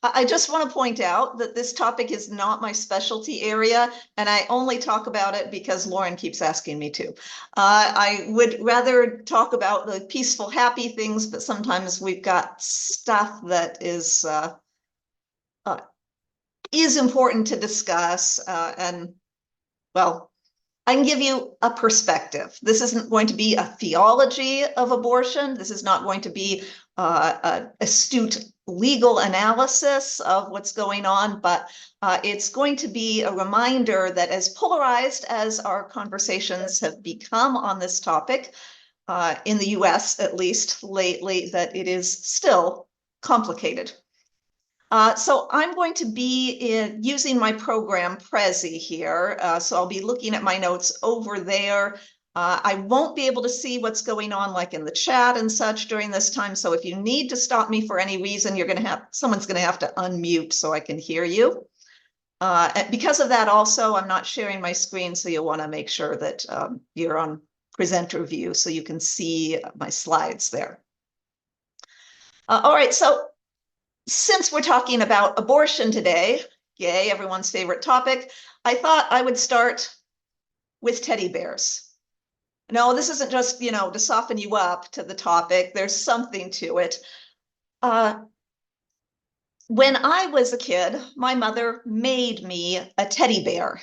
I just want to point out that this topic is not my specialty area, and I only talk about it because Lauren keeps asking me to. I would rather talk about the peaceful, happy things, but sometimes we've got stuff that is important to discuss, and well, I can give you a perspective. This isn't going to be a theology of abortion. This is not going to be an astute legal analysis of what's going on, but it's going to be a reminder that as polarized as our conversations have become on this topic, in the US at least lately, that it is still complicated. So I'm going to be using my program Prezi here. So I'll be looking at my notes over there. I won't be able to see what's going on like in the chat and such during this time. So if you need to stop me for any reason, someone's going to have to unmute so I can hear you. And because of that also, I'm not sharing my screen. So you'll want to make sure that you're on presenter view so you can see my slides there. All right, so since we're talking about abortion today, yay, everyone's favorite topic, I thought I would start with teddy bears. No, this isn't just, to soften you up to the topic. There's something to it. When I was a kid, my mother made me a teddy bear.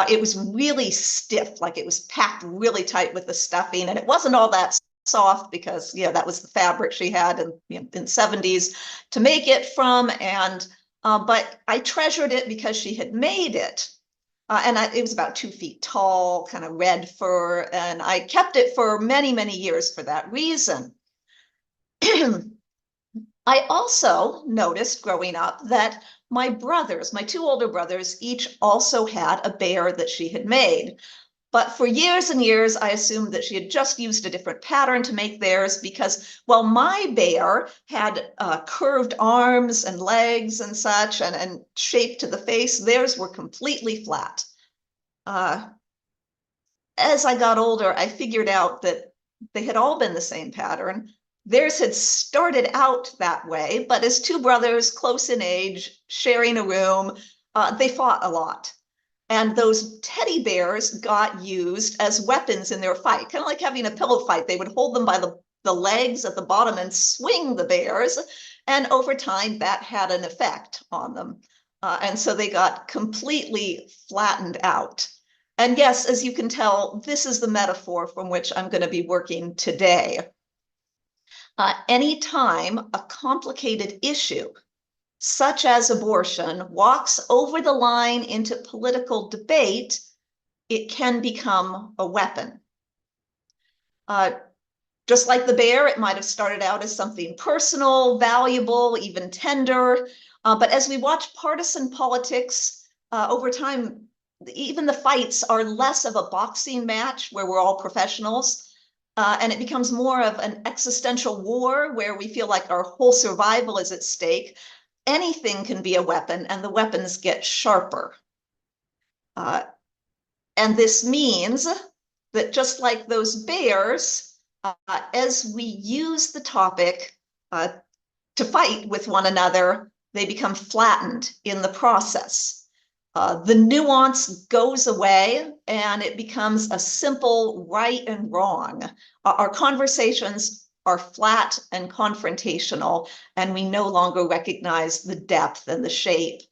It was really stiff, like it was packed really tight with the stuffing, and it wasn't all that soft because that was the fabric she had in the 70s to make it from, and but I treasured it because she had made it, and it was about 2 feet tall, kind of red fur, and I kept it for many years for that reason. I also noticed growing up that my brothers, my 2 older brothers, each also had a bear that she had made. But for years and years, I assumed that she had just used a different pattern to make theirs because, well, my bear had curved arms and legs and such and shaped to the face. Theirs were completely flat. As I got older, I figured out that they had all been the same pattern. Theirs had started out that way, but as 2 brothers close in age, sharing a room, they fought a lot. And those teddy bears got used as weapons in their fight, kind of like having a pillow fight. They would hold them by the legs at the bottom and swing the bears. And over time, that had an effect on them. And so they got completely flattened out. And yes, as you can tell, this is the metaphor from which I'm going to be working today. Anytime a complicated issue, such as abortion, walks over the line into political debate, it can become a weapon. Just like the bear, it might have started out as something personal, valuable, even tender. But as we watch partisan politics over time, even the fights are less of a boxing match where we're all professionals. And it becomes more of an existential war where we feel like our whole survival is at stake. Anything can be a weapon, and the weapons get sharper. And this means that just like those bears, as we use the topic to fight with one another, they become flattened in the process. The nuance goes away, and it becomes a simple right and wrong. Our conversations are flat and confrontational, and we no longer recognize the depth and the shape.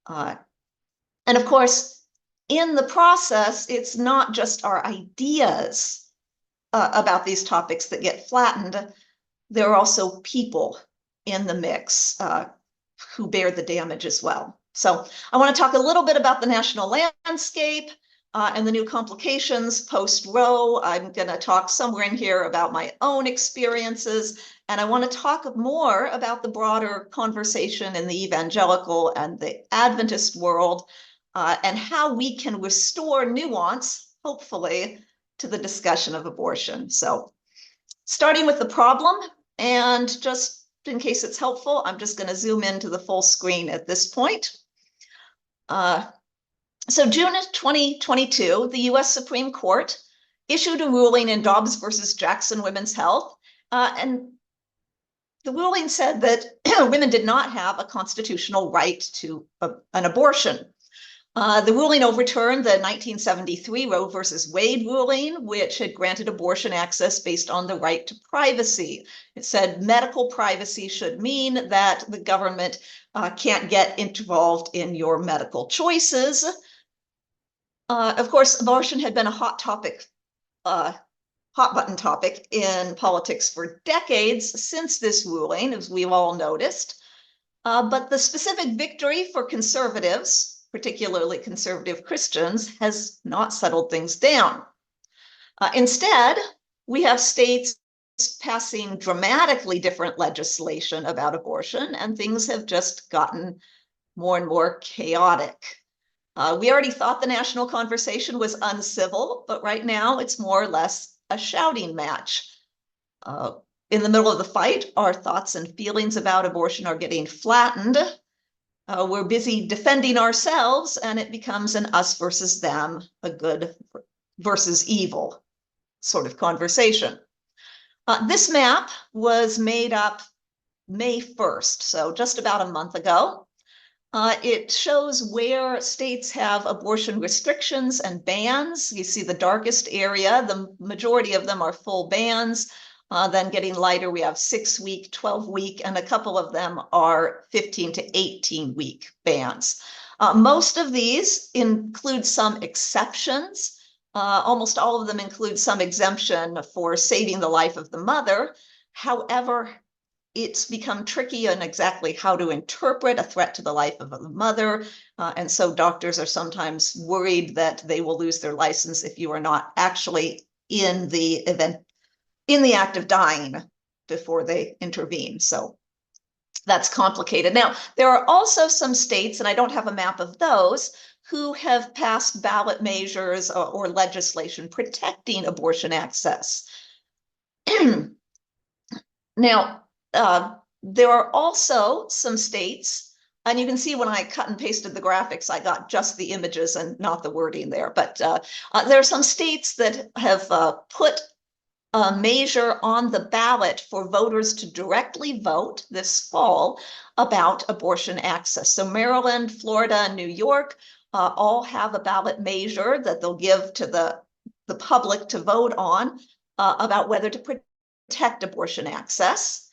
And of course, in the process, it's not just our ideas about these topics that get flattened. There are also people in the mix who bear the damage as well. So I want to talk a little bit about the national landscape and the new complications post-Roe. I'm going to talk somewhere in here about my own experiences, and I want to talk more about the broader conversation in the evangelical and the Adventist world, and how we can restore nuance, hopefully, to the discussion of abortion. So starting with the problem, and just in case it's helpful, I'm just going to zoom into the full screen at this point. So June 2022, the US Supreme Court issued a ruling in Dobbs versus Jackson Women's Health, and the ruling said that women did not have a constitutional right to an abortion. The ruling overturned the 1973 Roe versus Wade ruling, which had granted abortion access based on the right to privacy. It said medical privacy should mean that the government can't get involved in your medical choices. Of course, abortion had been a hot button topic in politics for decades since this ruling, as we've all noticed. But the specific victory for conservatives, particularly conservative Christians, has not settled things down. Instead, we have states passing dramatically different legislation about abortion, and things have just gotten more and more chaotic. We already thought the national conversation was uncivil, but right now it's more or less a shouting match. In the middle of the fight, our thoughts and feelings about abortion are getting flattened. We're busy defending ourselves, and it becomes an us versus them, a good versus evil sort of conversation. This map was made up May 1st, so just about a month ago. It shows where states have abortion restrictions and bans. You see the darkest area, the majority of them are full bans. Then getting lighter, we have 6-week, 12-week, and a couple of them are 15 to 18-week bans. Most of these include some exceptions. Almost all of them include some exemption for saving the life of the mother. However, it's become tricky on exactly how to interpret a threat to the life of the mother. And so doctors are sometimes worried that they will lose their license if you are not actually in the act of dying before they intervene. So that's complicated. Now, there are also some states, and I don't have a map of those, who have passed ballot measures or legislation protecting abortion access. Now, there are also some states, and you can see when I cut and pasted the graphics, I got just the images and not the wording there, but there are some states that have put a measure on the ballot for voters to directly vote this fall about abortion access. So Maryland, Florida, and New York all have a ballot measure that they'll give to the public to vote on about whether to protect abortion access.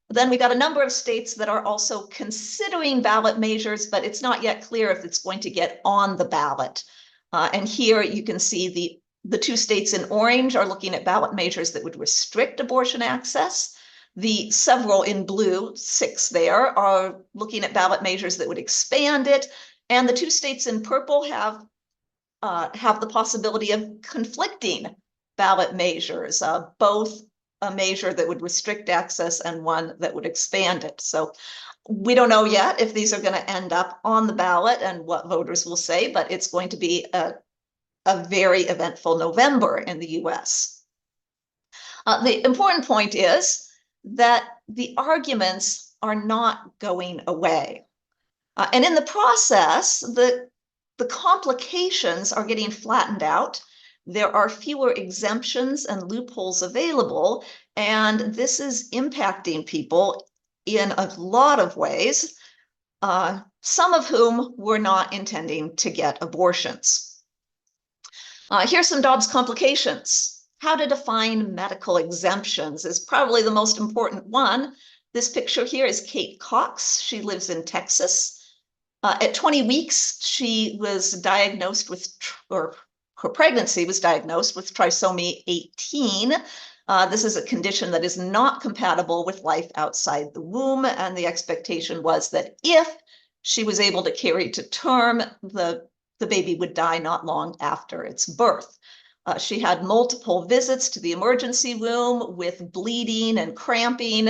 Then we got a number of states that are also considering ballot measures, but it's not yet clear if it's going to get on the ballot. And here you can see the 2 states in orange are looking at ballot measures that would restrict abortion access. The several in blue, 6 there, are looking at ballot measures that would expand it. And the 2 states in purple have the possibility of conflicting ballot measures, both a measure that would restrict access and one that would expand it. So we don't know yet if these are going to end up on the ballot and what voters will say, but it's going to be a very eventful November in the US. The important point is that the arguments are not going away. And in the process, the complications are getting flattened out. There are fewer exemptions and loopholes available, and this is impacting people in a lot of ways, some of whom were not intending to get abortions. Here's some Dobbs complications. How to define medical exemptions is probably the most important one. This picture here is Kate Cox. She lives in Texas. At 20 weeks, she was diagnosed with, or her pregnancy was diagnosed with trisomy 18. This is a condition that is not compatible with life outside the womb, and the expectation was that if she was able to carry to term, the baby would die not long after its birth. She had multiple visits to the emergency room with bleeding and cramping,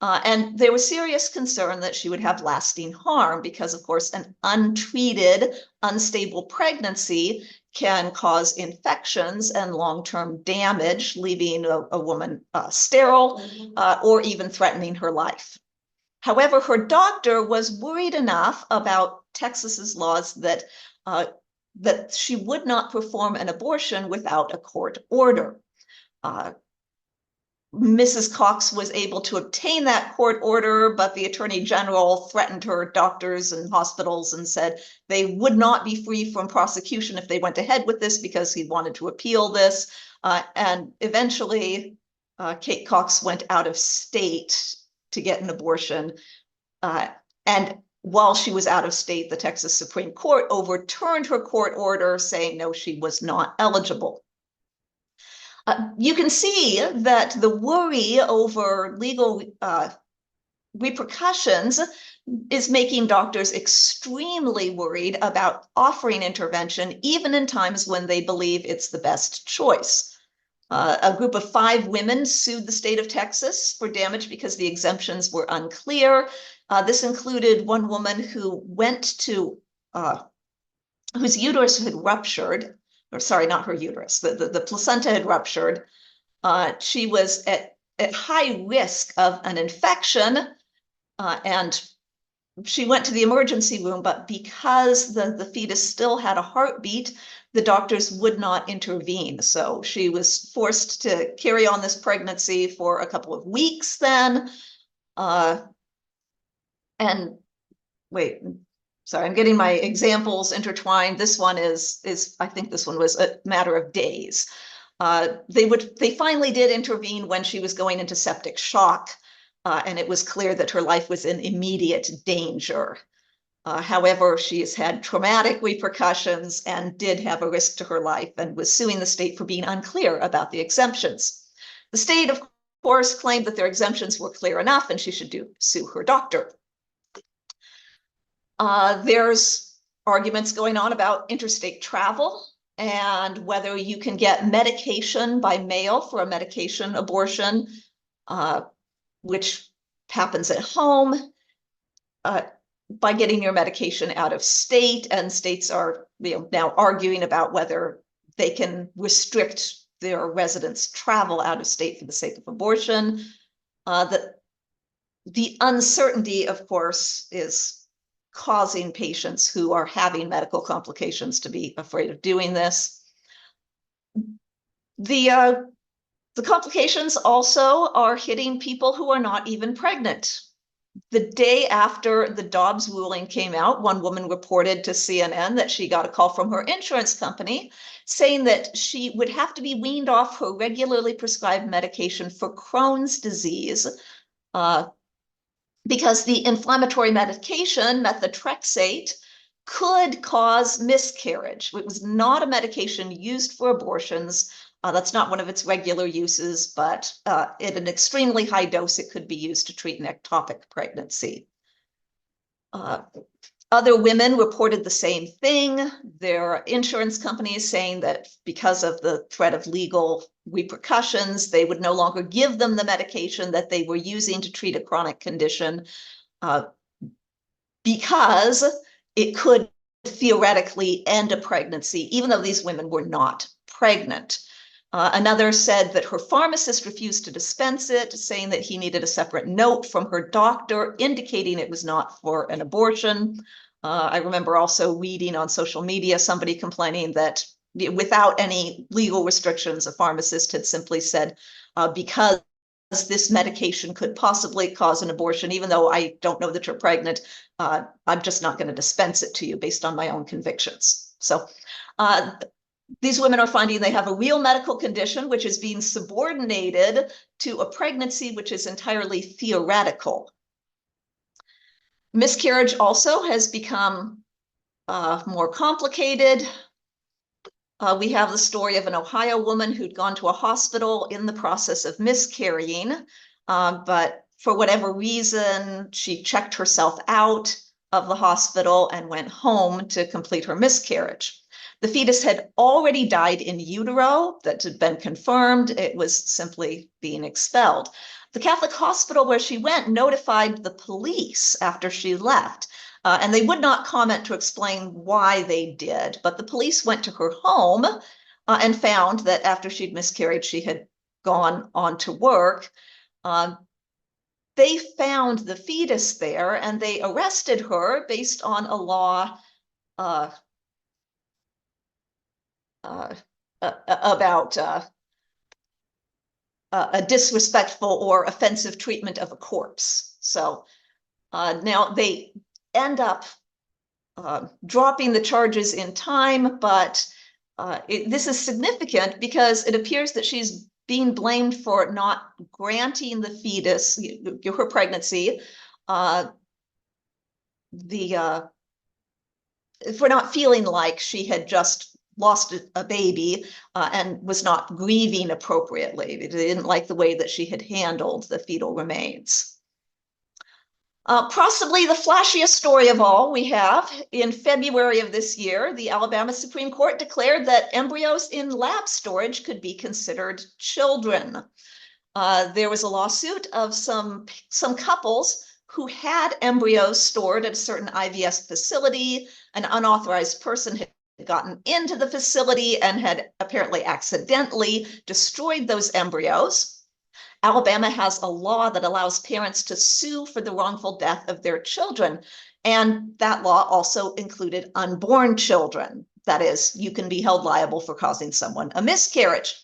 and there was serious concern that she would have lasting harm because, of course, an untreated, unstable pregnancy can cause infections and long-term damage, leaving a woman sterile or even threatening her life. However, her doctor was worried enough about Texas's laws that she would not perform an abortion without a court order. Mrs. Cox was able to obtain that court order, but the Attorney General threatened her doctors and hospitals and said they would not be free from prosecution if they went ahead with this because he wanted to appeal this. And eventually, Kate Cox went out of state to get an abortion. And while she was out of state, the Texas Supreme Court overturned her court order, saying no, she was not eligible. You can see that the worry over legal repercussions is making doctors extremely worried about offering intervention, even in times when they believe it's the best choice. A group of 5 women sued the state of Texas for damage because the exemptions were unclear. This included one woman who went to, whose uterus had ruptured, or sorry, not her uterus, the placenta had ruptured. She was at high risk of an infection, and she went to the emergency room, but because the fetus still had a heartbeat, the doctors would not intervene. So she was forced to carry on this pregnancy for a couple of weeks then. And wait, sorry, I'm getting my examples intertwined. This one is I think this one was a matter of days. They finally did intervene when she was going into septic shock, and it was clear that her life was in immediate danger. However, she has had traumatic repercussions and did have a risk to her life and was suing the state for being unclear about the exemptions. The state, of course, claimed that their exemptions were clear enough and she should sue her doctor. There's arguments going on about interstate travel and whether you can get medication by mail for a medication abortion, which happens at home, by getting your medication out of state. And states are now arguing about whether they can restrict their residents' travel out of state for the sake of abortion. The uncertainty, of course, is causing patients who are having medical complications to be afraid of doing this. The complications also are hitting people who are not even pregnant. The day after the Dobbs ruling came out, one woman reported to CNN that she got a call from her insurance company saying that she would have to be weaned off her regularly prescribed medication for Crohn's disease, because the inflammatory medication, methotrexate, could cause miscarriage. It was not a medication used for abortions. That's not one of its regular uses, but at an extremely high dose, it could be used to treat an ectopic pregnancy. Other women reported the same thing. Their insurance companies saying that because of the threat of legal repercussions, they would no longer give them the medication that they were using to treat a chronic condition, because it could theoretically end a pregnancy, even though these women were not pregnant. Another said that her pharmacist refused to dispense it, saying that he needed a separate note from her doctor indicating it was not for an abortion. I remember also reading on social media somebody complaining that without any legal restrictions, a pharmacist had simply said, because this medication could possibly cause an abortion, even though I don't know that you're pregnant, I'm just not going to dispense it to you based on my own convictions. So these women are finding they have a real medical condition, which is being subordinated to a pregnancy, which is entirely theoretical. Miscarriage also has become more complicated. We have the story of an Ohio woman who'd gone to a hospital in the process of miscarrying, but for whatever reason, she checked herself out of the hospital and went home to complete her miscarriage. The fetus had already died in utero. That had been confirmed. It was simply being expelled. The Catholic hospital where she went notified the police after she left, and they would not comment to explain why they did, but the police went to her home and found that after she'd miscarried, she had gone on to work. They found the fetus there and they arrested her based on a law about a disrespectful or offensive treatment of a corpse. So now they end up dropping the charges in time, but this is significant because it appears that she's being blamed for not granting the fetus, her pregnancy, for not feeling like she had just lost a baby and was not grieving appropriately. They didn't like the way that she had handled the fetal remains. Possibly the flashiest story of all we have, in February of this year, the Alabama Supreme Court declared that embryos in lab storage could be considered children. There was a lawsuit of some couples who had embryos stored at a certain IVF facility. An unauthorized person had gotten into the facility and had apparently accidentally destroyed those embryos. Alabama has a law that allows parents to sue for the wrongful death of their children. And that law also included unborn children. That is, you can be held liable for causing someone a miscarriage.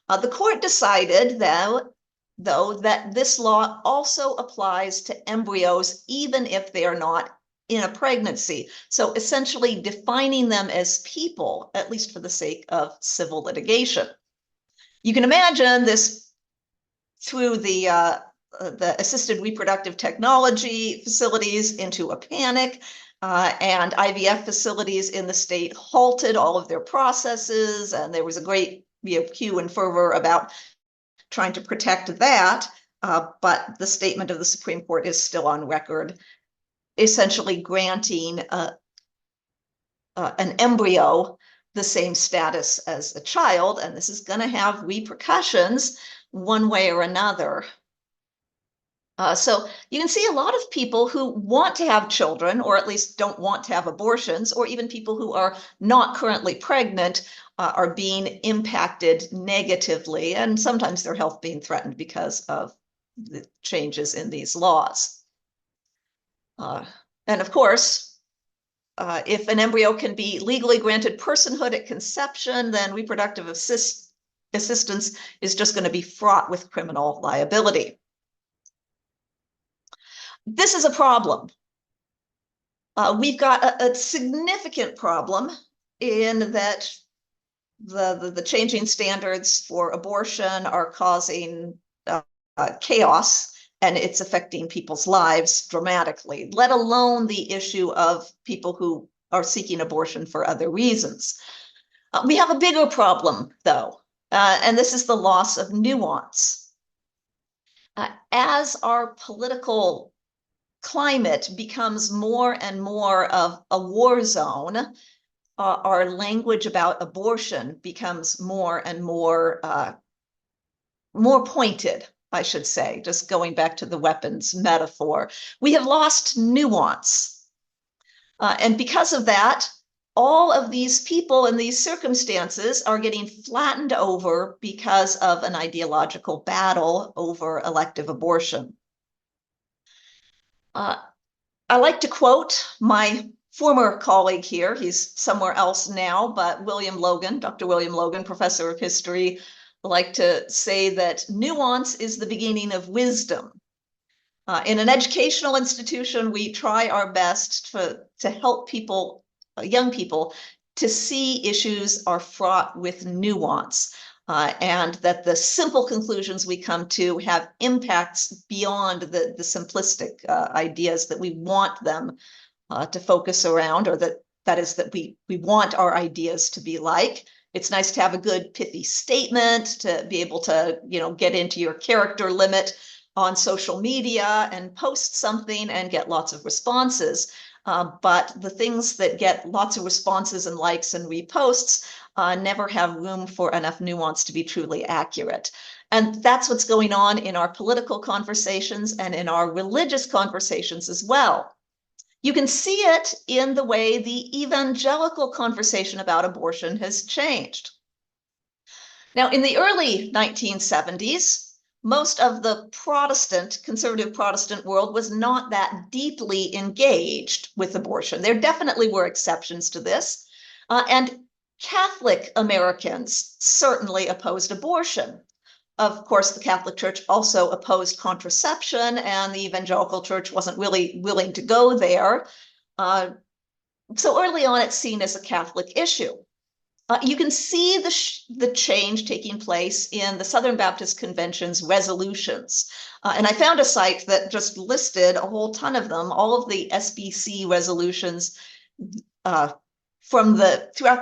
The court decided, though, that this law also applies to embryos, even if they are not in a pregnancy. So essentially defining them as people, at least for the sake of civil litigation. You can imagine this through the assisted reproductive technology facilities into a panic, and IVF facilities in the state halted all of their processes, and there was a great hue and fervor about trying to protect that, but the statement of the Supreme Court is still on record, essentially granting an embryo the same status as a child, and this is going to have repercussions one way or another. So you can see a lot of people who want to have children, or at least don't want to have abortions, or even people who are not currently pregnant are being impacted negatively, and sometimes their health being threatened because of the changes in these laws. And of course, if an embryo can be legally granted personhood at conception, then reproductive assistance is just going to be fraught with criminal liability. This is a problem. We've got a significant problem in that the changing standards for abortion are causing chaos, and it's affecting people's lives dramatically, let alone the issue of people who are seeking abortion for other reasons. We have a bigger problem, though. And this is the loss of nuance. As our political climate becomes more and more of a war zone, our language about abortion becomes more and more pointed, I should say, just going back to the weapons metaphor. We have lost nuance. And because of that, all of these people in these circumstances are getting flattened over because of an ideological battle over elective abortion. I like to quote my former colleague here. He's somewhere else now, but William Logan, Dr. William Logan, professor of history, like to say that nuance is the beginning of wisdom. In an educational institution, we try our best to help people, young people, to see issues are fraught with nuance, and that the simple conclusions we come to have impacts beyond the simplistic ideas that we want them to focus around, or that is that we want our ideas to be like. It's nice to have a good pithy statement, to be able to, get into your character limit on social media and post something and get lots of responses. But the things that get lots of responses and likes and reposts never have room for enough nuance to be truly accurate. And that's what's going on in our political conversations and in our religious conversations as well. You can see it in the way the evangelical conversation about abortion has changed. Now, in the early 1970s, most of the conservative Protestant world was not that deeply engaged with abortion. There definitely were exceptions to this, and Catholic Americans certainly opposed abortion. Of course, the Catholic Church also opposed contraception, and the evangelical church wasn't really willing to go there. So early on, it's seen as a Catholic issue. You can see the change taking place in the Southern Baptist Convention's resolutions. And I found a site that just listed a whole ton of them, all of the SBC resolutions throughout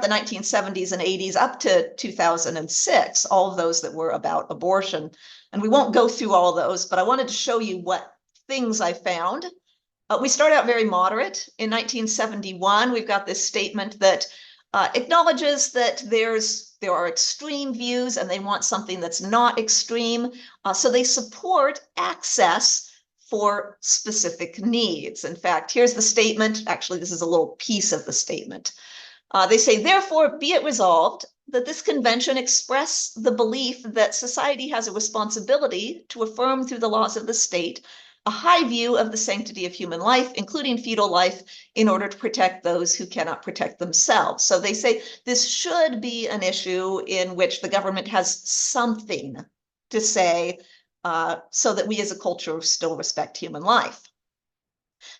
the 1970s and 80s up to 2006, all of those that were about abortion. And we won't go through all those, but I wanted to show you what things I found. We start out very moderate. In 1971, we've got this statement that acknowledges that there are extreme views and they want something that's not extreme. So they support access for specific needs. In fact, here's the statement. Actually, this is a little piece of the statement. They say, therefore, be it resolved that this convention express the belief that society has a responsibility to affirm through the laws of the state a high view of the sanctity of human life, including fetal life, in order to protect those who cannot protect themselves. So they say this should be an issue in which the government has something to say so that we as a culture still respect human life.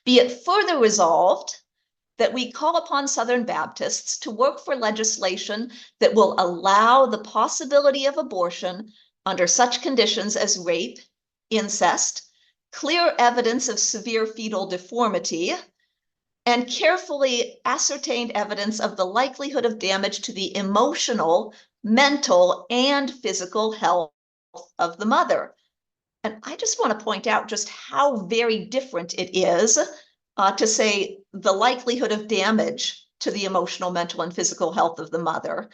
Be it further resolved that we call upon Southern Baptists to work for legislation that will allow the possibility of abortion under such conditions as rape, incest, clear evidence of severe fetal deformity, and carefully ascertained evidence of the likelihood of damage to the emotional, mental, and physical health of the mother. And I just want to point out just how very different it is to say the likelihood of damage to the emotional, mental, and physical health of the mother,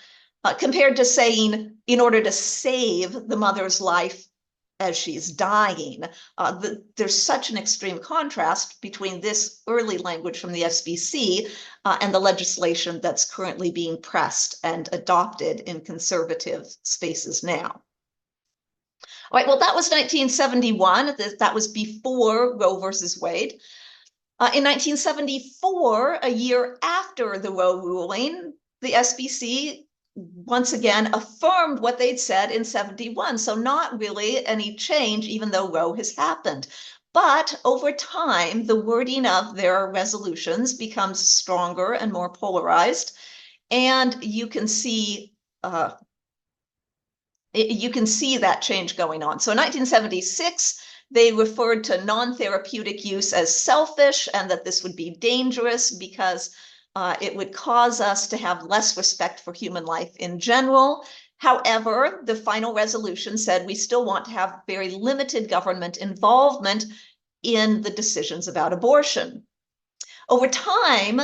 compared to saying in order to save the mother's life as she's dying. There's such an extreme contrast between this early language from the SBC and the legislation that's currently being pressed and adopted in conservative spaces now. All right, well, that was 1971. That was before Roe versus Wade. In 1974, a year after the Roe ruling, the SBC once again affirmed what they'd said in 71. So not really any change, even though Roe has happened. But over time, the wording of their resolutions becomes stronger and more polarized. And you can see that change going on. So in 1976, they referred to non-therapeutic use as selfish and that this would be dangerous because it would cause us to have less respect for human life in general. However, the final resolution said we still want to have very limited government involvement in the decisions about abortion. Over time,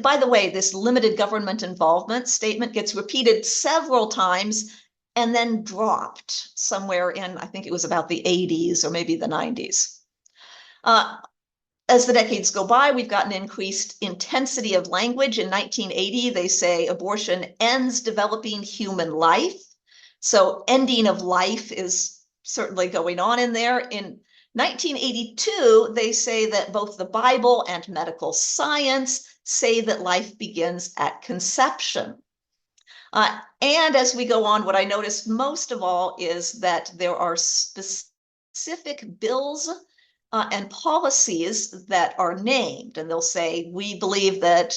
by the way, this limited government involvement statement gets repeated several times and then dropped somewhere in, I think it was about the 80s or maybe the 90s. As the decades go by, we've gotten increased intensity of language. In 1980, they say abortion ends developing human life. So ending of life is certainly going on in there. In 1982, they say that both the Bible and medical science say that life begins at conception. And as we go on, what I noticed most of all is that there are specific bills and policies that are named, and they'll say, we believe that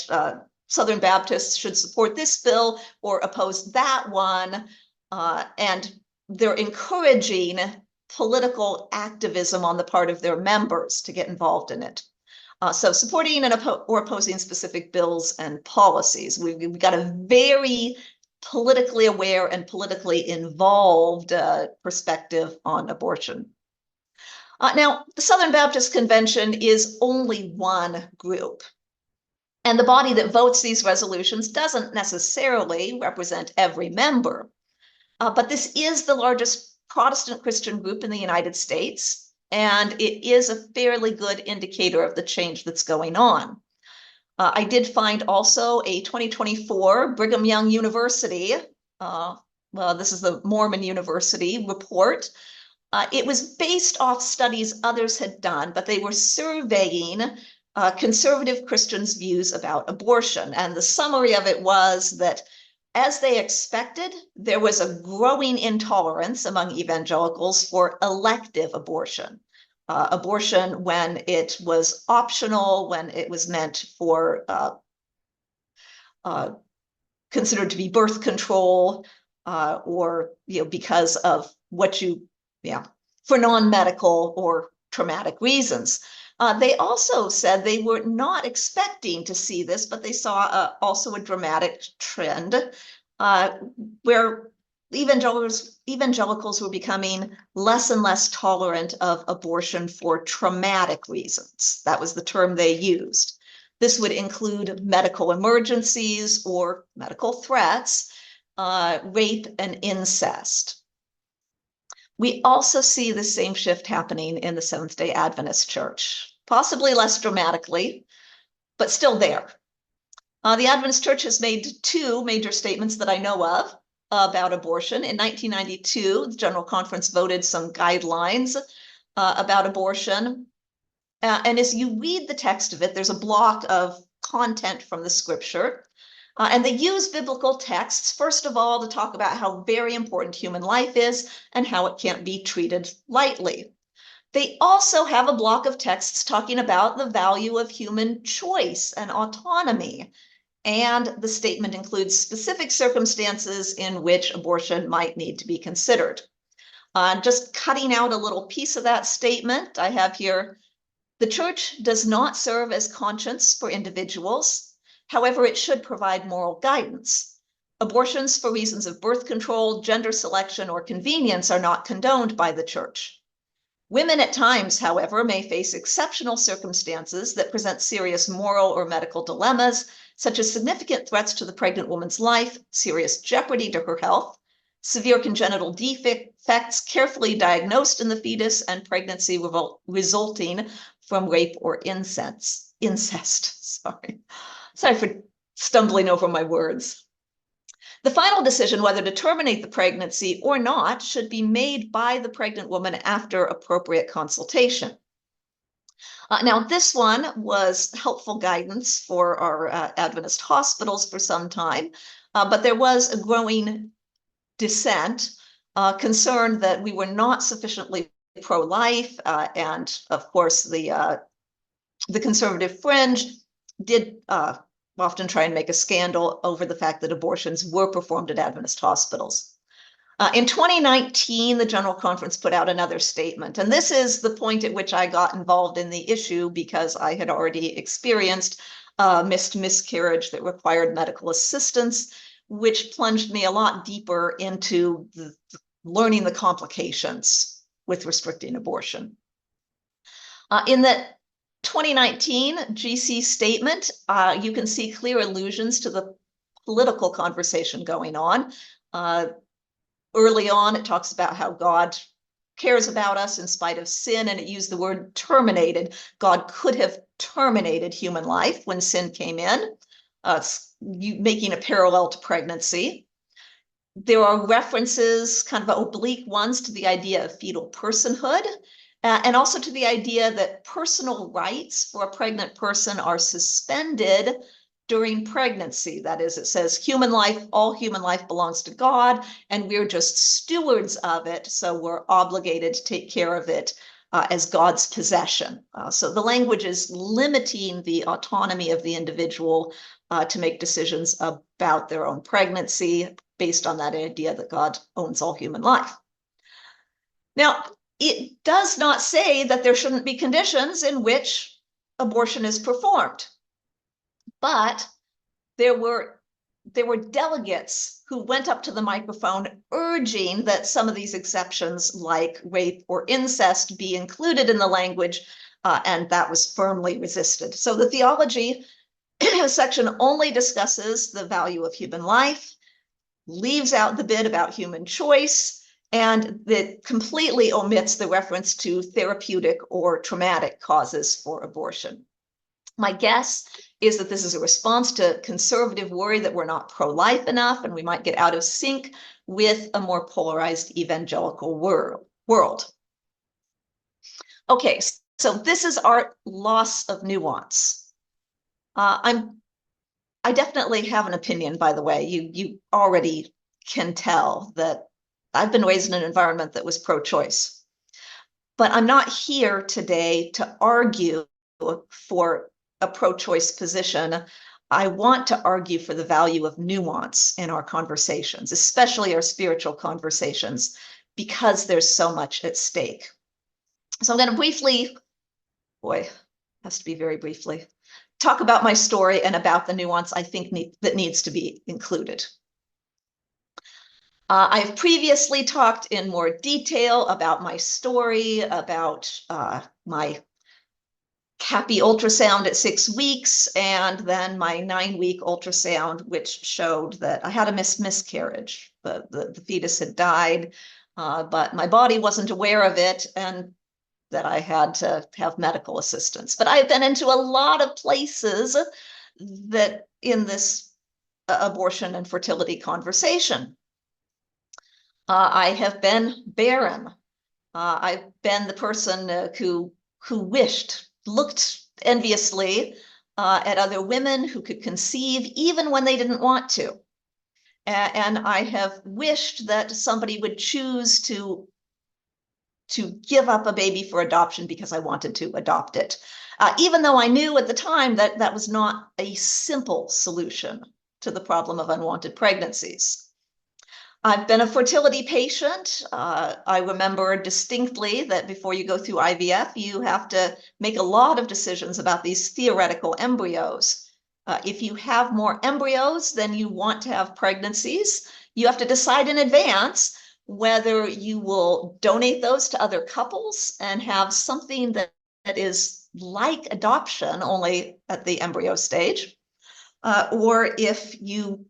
Southern Baptists should support this bill or oppose that one, and they're encouraging political activism on the part of their members to get involved in it. So supporting or opposing specific bills and policies. We've got a very politically aware and politically involved perspective on abortion. Now, the Southern Baptist Convention is only one group, and the body that votes these resolutions doesn't necessarily represent every member. But this is the largest Protestant Christian group in the United States, and it is a fairly good indicator of the change that's going on. I did find also a 2024 Brigham Young University, well, this is the Mormon University report. It was based off studies others had done, but they were surveying conservative Christians' views about abortion. And the summary of it was that as they expected, there was a growing intolerance among evangelicals for elective abortion. Abortion when it was optional, when it was meant for considered to be birth control, or because of for non-medical or traumatic reasons. They also said they were not expecting to see this, but they saw also a dramatic trend where evangelicals were becoming less and less tolerant of abortion for traumatic reasons. That was the term they used. This would include medical emergencies or medical threats, rape, and incest. We also see the same shift happening in the Seventh-day Adventist Church, possibly less dramatically, but still there. The Adventist Church has made two major statements that I know of about abortion. In 1992, the General Conference voted some guidelines about abortion. And as you read the text of it, there's a block of content from the scripture. And they use biblical texts, first of all, to talk about how very important human life is and how it can't be treated lightly. They also have a block of texts talking about the value of human choice and autonomy. And the statement includes specific circumstances in which abortion might need to be considered. Just cutting out a little piece of that statement, I have here, the church does not serve as conscience for individuals. However, it should provide moral guidance. Abortions for reasons of birth control, gender selection, or convenience are not condoned by the church. Women at times, however, may face exceptional circumstances that present serious moral or medical dilemmas, such as significant threats to the pregnant woman's life, serious jeopardy to her health, severe congenital defects carefully diagnosed in the fetus, and pregnancy resulting from rape or incest. Sorry for stumbling over my words. The final decision whether to terminate the pregnancy or not should be made by the pregnant woman after appropriate consultation. Now, this one was helpful guidance for our Adventist hospitals for some time, but there was a growing dissent, concerned that we were not sufficiently pro-life, and of course the conservative fringe did often try and make a scandal over the fact that abortions were performed at Adventist hospitals. In 2019, the General Conference put out another statement, and this is the point at which I got involved in the issue because I had already experienced a miscarriage that required medical assistance, which plunged me a lot deeper into learning the complications with restricting abortion. In the 2019 GC statement, you can see clear allusions to the political conversation going on. Early on, it talks about how God cares about us in spite of sin, and it used the word terminated. God could have terminated human life when sin came in, making a parallel to pregnancy. There are references, kind of oblique ones, to the idea of fetal personhood, and also to the idea that personal rights for a pregnant person are suspended during pregnancy. That is, it says human life, all human life belongs to God, and we're just stewards of it, so we're obligated to take care of it as God's possession. So the language is limiting the autonomy of the individual to make decisions about their own pregnancy based on that idea that God owns all human life. Now, it does not say that there shouldn't be conditions in which abortion is performed. But there were delegates who went up to the microphone urging that some of these exceptions, like rape or incest, be included in the language, and that was firmly resisted. So the theology section only discusses the value of human life, leaves out the bit about human choice, and that completely omits the reference to therapeutic or traumatic causes for abortion. My guess is that this is a response to conservative worry that we're not pro-life enough and we might get out of sync with a more polarized evangelical world. Okay, so this is our loss of nuance. I I definitely have an opinion, by the way. You already can tell that I've been raised in an environment that was pro-choice. But I'm not here today to argue for a pro-choice position. I want to argue for the value of nuance in our conversations, especially our spiritual conversations, because there's so much at stake. So I'm going to briefly, boy, has to be very briefly, talk about my story and about the nuance I think that needs to be included. I've previously talked in more detail about my story, about my happy ultrasound at 6 weeks, and then my 9-week ultrasound, which showed that I had a miscarriage. The fetus had died, but my body wasn't aware of it, and that I had to have medical assistance. But I've been into a lot of places that in this abortion and fertility conversation. I have been barren. I've been the person who looked enviously at other women who could conceive even when they didn't want to. And I have wished that somebody would choose to give up a baby for adoption because I wanted to adopt it, even though I knew at the time that that was not a simple solution to the problem of unwanted pregnancies. I've been a fertility patient. I remember distinctly that before you go through IVF, you have to make a lot of decisions about these theoretical embryos. If you have more embryos than you want to have pregnancies, you have to decide in advance whether you will donate those to other couples and have something that is like adoption, only at the embryo stage, or if you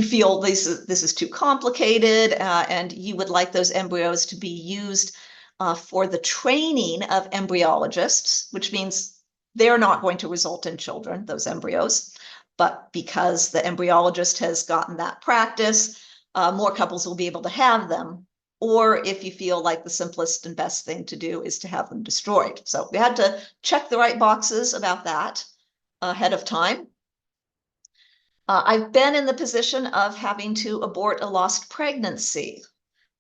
feel this is too complicated and you would like those embryos to be used for the training of embryologists, which means they're not going to result in children, those embryos, but because the embryologist has gotten that practice, more couples will be able to have them. Or if you feel like the simplest and best thing to do is to have them destroyed. So we had to check the right boxes about that ahead of time. I've been in the position of having to abort a lost pregnancy.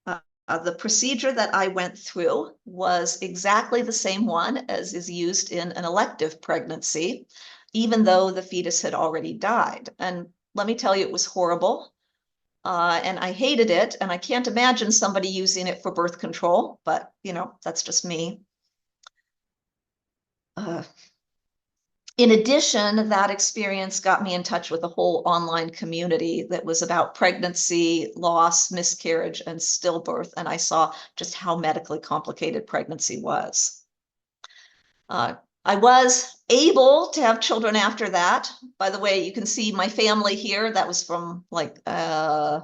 The procedure that I went through was exactly the same one as is used in an elective pregnancy, even though the fetus had already died. And let me tell you, it was horrible. And I hated it. And I can't imagine somebody using it for birth control, but that's just me. In addition, that experience got me in touch with a whole online community that was about pregnancy, loss, miscarriage, and stillbirth. And I saw just how medically complicated pregnancy was. I was able to have children after that. By the way, you can see my family here. That was from like, I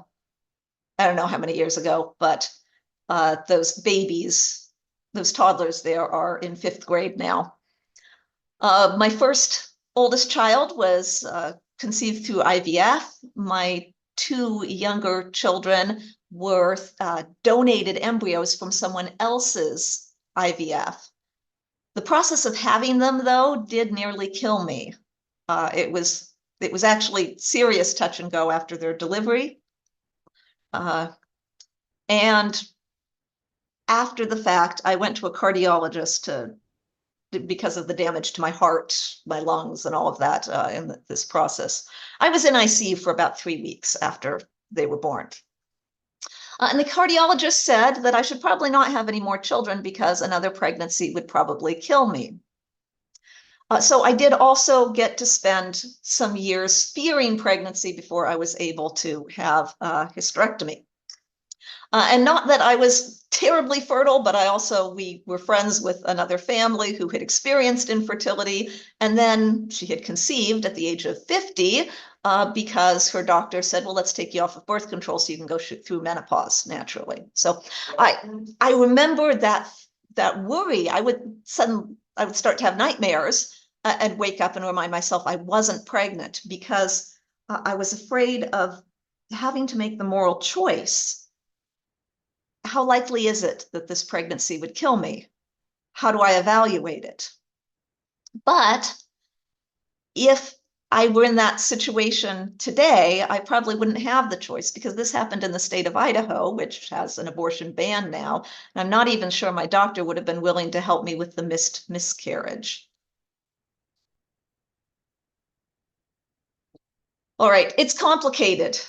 don't know how many years ago, but those babies, those toddlers there are in 5th grade now. My first oldest child was conceived through IVF. My 2 younger children were donated embryos from someone else's IVF. The process of having them, though, did nearly kill me. It was actually serious touch and go after their delivery. And after the fact, I went to a cardiologist because of the damage to my heart, my lungs, and all of that in this process. I was in ICU for about 3 weeks after they were born. And the cardiologist said that I should probably not have any more children because another pregnancy would probably kill me. So I did also get to spend some years fearing pregnancy before I was able to have a hysterectomy. And not that I was terribly fertile, but we were friends with another family who had experienced infertility. And then she had conceived at the age of 50 because her doctor said, well, let's take you off of birth control so you can go through menopause naturally. So I remember that worry. I would start to have nightmares and wake up and remind myself I wasn't pregnant because I was afraid of having to make the moral choice. How likely is it that this pregnancy would kill me? How do I evaluate it? But if I were in that situation today, I probably wouldn't have the choice, because this happened in the state of Idaho, which has an abortion ban now. And I'm not even sure my doctor would have been willing to help me with the missed miscarriage. All right, it's complicated.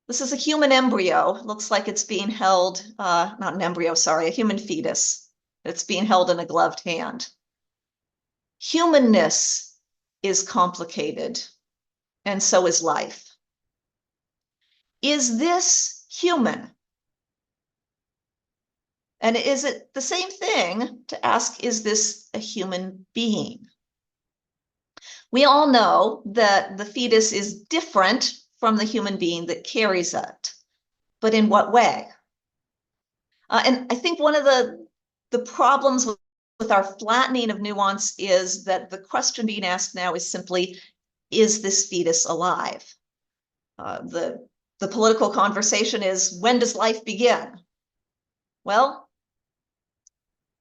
This is a human embryo. Looks like it's being held, not an embryo, sorry, a human fetus. It's being held in a gloved hand. Humanness is complicated, and so is life. Is this human? And is it the same thing to ask, is this a human being? We all know that the fetus is different from the human being that carries it, but in what way? And I think one of the problems with our flattening of nuance is that the question being asked now is simply, is this fetus alive? The political conversation is, when does life begin? Well,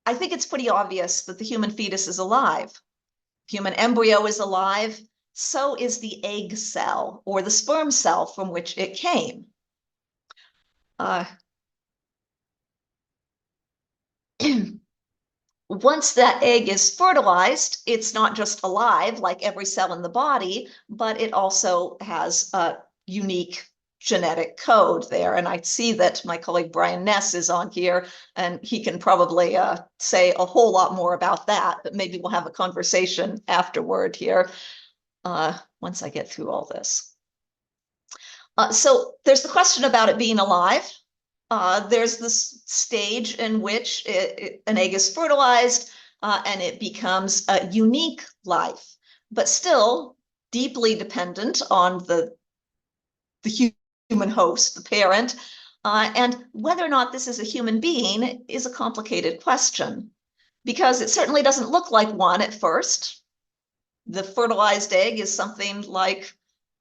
I think it's pretty obvious that the human fetus is alive. Human embryo is alive, so is the egg cell or the sperm cell from which it came. Once that egg is fertilized, it's not just alive like every cell in the body, but it also has a unique genetic code there. And I see that my colleague Brian Ness is on here, and he can probably say a whole lot more about that, but maybe we'll have a conversation afterward here once I get through all this. So there's the question about it being alive. There's this stage in which an egg is fertilized and it becomes a unique life, but still deeply dependent on the human host, the parent. And whether or not this is a human being is a complicated question, because it certainly doesn't look like one at first. The fertilized egg is something like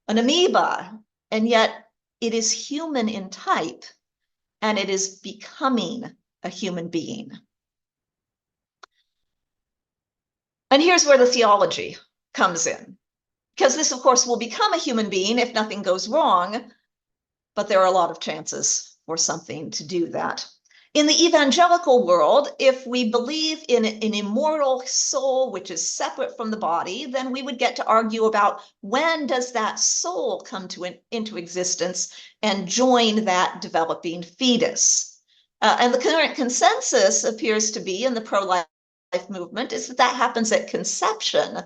an amoeba, and yet it is human in type, and it is becoming a human being. And here's where the theology comes in, because this, of course, will become a human being if nothing goes wrong, but there are a lot of chances for something to do that. In the evangelical world, if we believe in an immortal soul which is separate from the body, then we would get to argue about, when does that soul come into existence and join that developing fetus? And the current consensus appears to be in the pro-life movement is that happens at conception,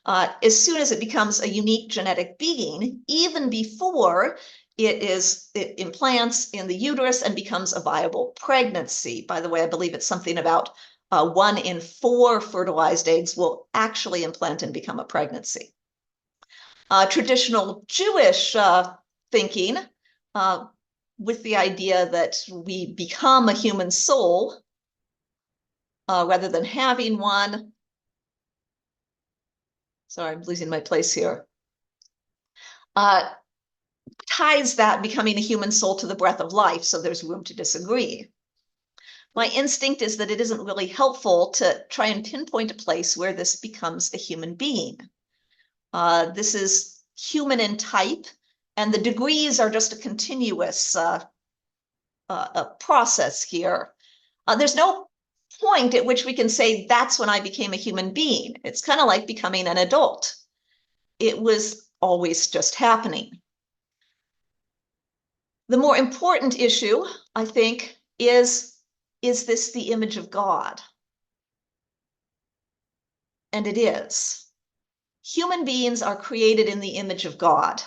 as soon as it becomes a unique genetic being, even before it implants in the uterus and becomes a viable pregnancy. By the way, I believe it's something about 1 in 4 fertilized eggs will actually implant and become a pregnancy. Traditional Jewish thinking, with the idea that we become a human soul rather than having one. Sorry, I'm losing my place here. Ties that becoming a human soul to the breath of life, so there's room to disagree. My instinct is that it isn't really helpful to try and pinpoint a place where this becomes a human being. This is human in type, and the degrees are just a continuous process here. There's no point at which we can say that's when I became a human being. It's kind of like becoming an adult. It was always just happening. The more important issue, I think, is this the image of God? And it is. Human beings are created in the image of God.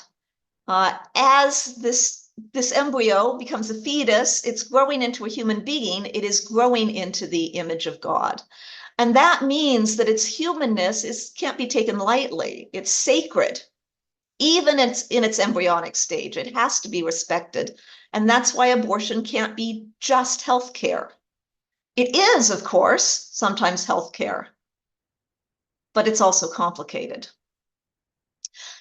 As this embryo becomes a fetus, it's growing into a human being, it is growing into the image of God. And that means that its humanness can't be taken lightly. It's sacred. Even in its embryonic stage, it has to be respected. And that's why abortion can't be just healthcare. It is, of course, sometimes healthcare, but it's also complicated.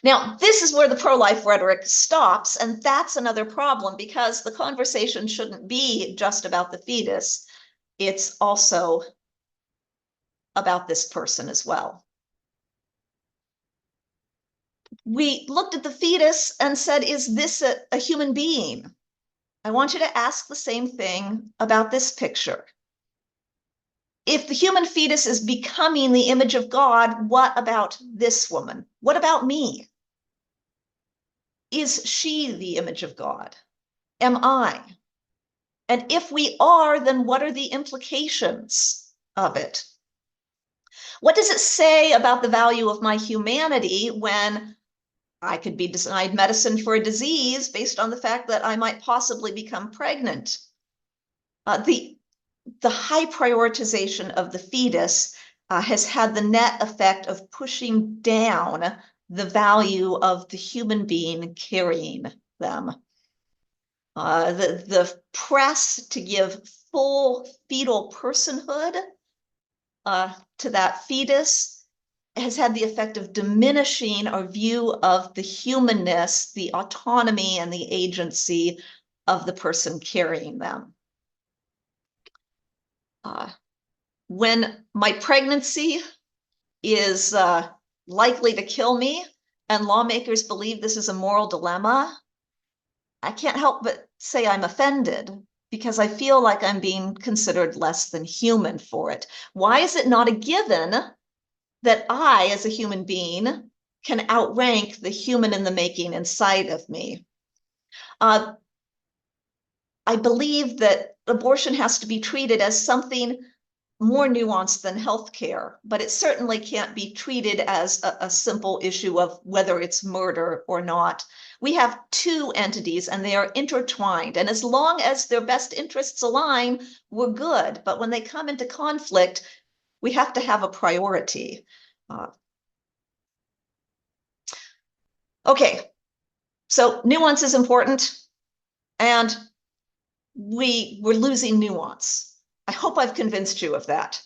Now, this is where the pro-life rhetoric stops, and that's another problem, because the conversation shouldn't be just about the fetus. It's also about this person as well. We looked at the fetus and said, is this a human being? I want you to ask the same thing about this picture. If the human fetus is becoming the image of God, what about this woman? What about me? Is she the image of God? Am I? And if we are, then what are the implications of it? What does it say about the value of my humanity when I could be denied medicine for a disease based on the fact that I might possibly become pregnant? The high prioritization of the fetus has had the net effect of pushing down the value of the human being carrying them. The press to give full fetal personhood to that fetus has had the effect of diminishing our view of the humanness, the autonomy, and the agency of the person carrying them. When my pregnancy is likely to kill me, and lawmakers believe this is a moral dilemma, I can't help but say I'm offended because I feel like I'm being considered less than human for it. Why is it not a given that I, as a human being, can outrank the human in the making inside of me? I believe that abortion has to be treated as something more nuanced than healthcare, but it certainly can't be treated as a simple issue of whether it's murder or not. We have two entities and they are intertwined. And as long as their best interests align, we're good. But when they come into conflict, we have to have a priority. Okay, so nuance is important, and we're losing nuance. I hope I've convinced you of that.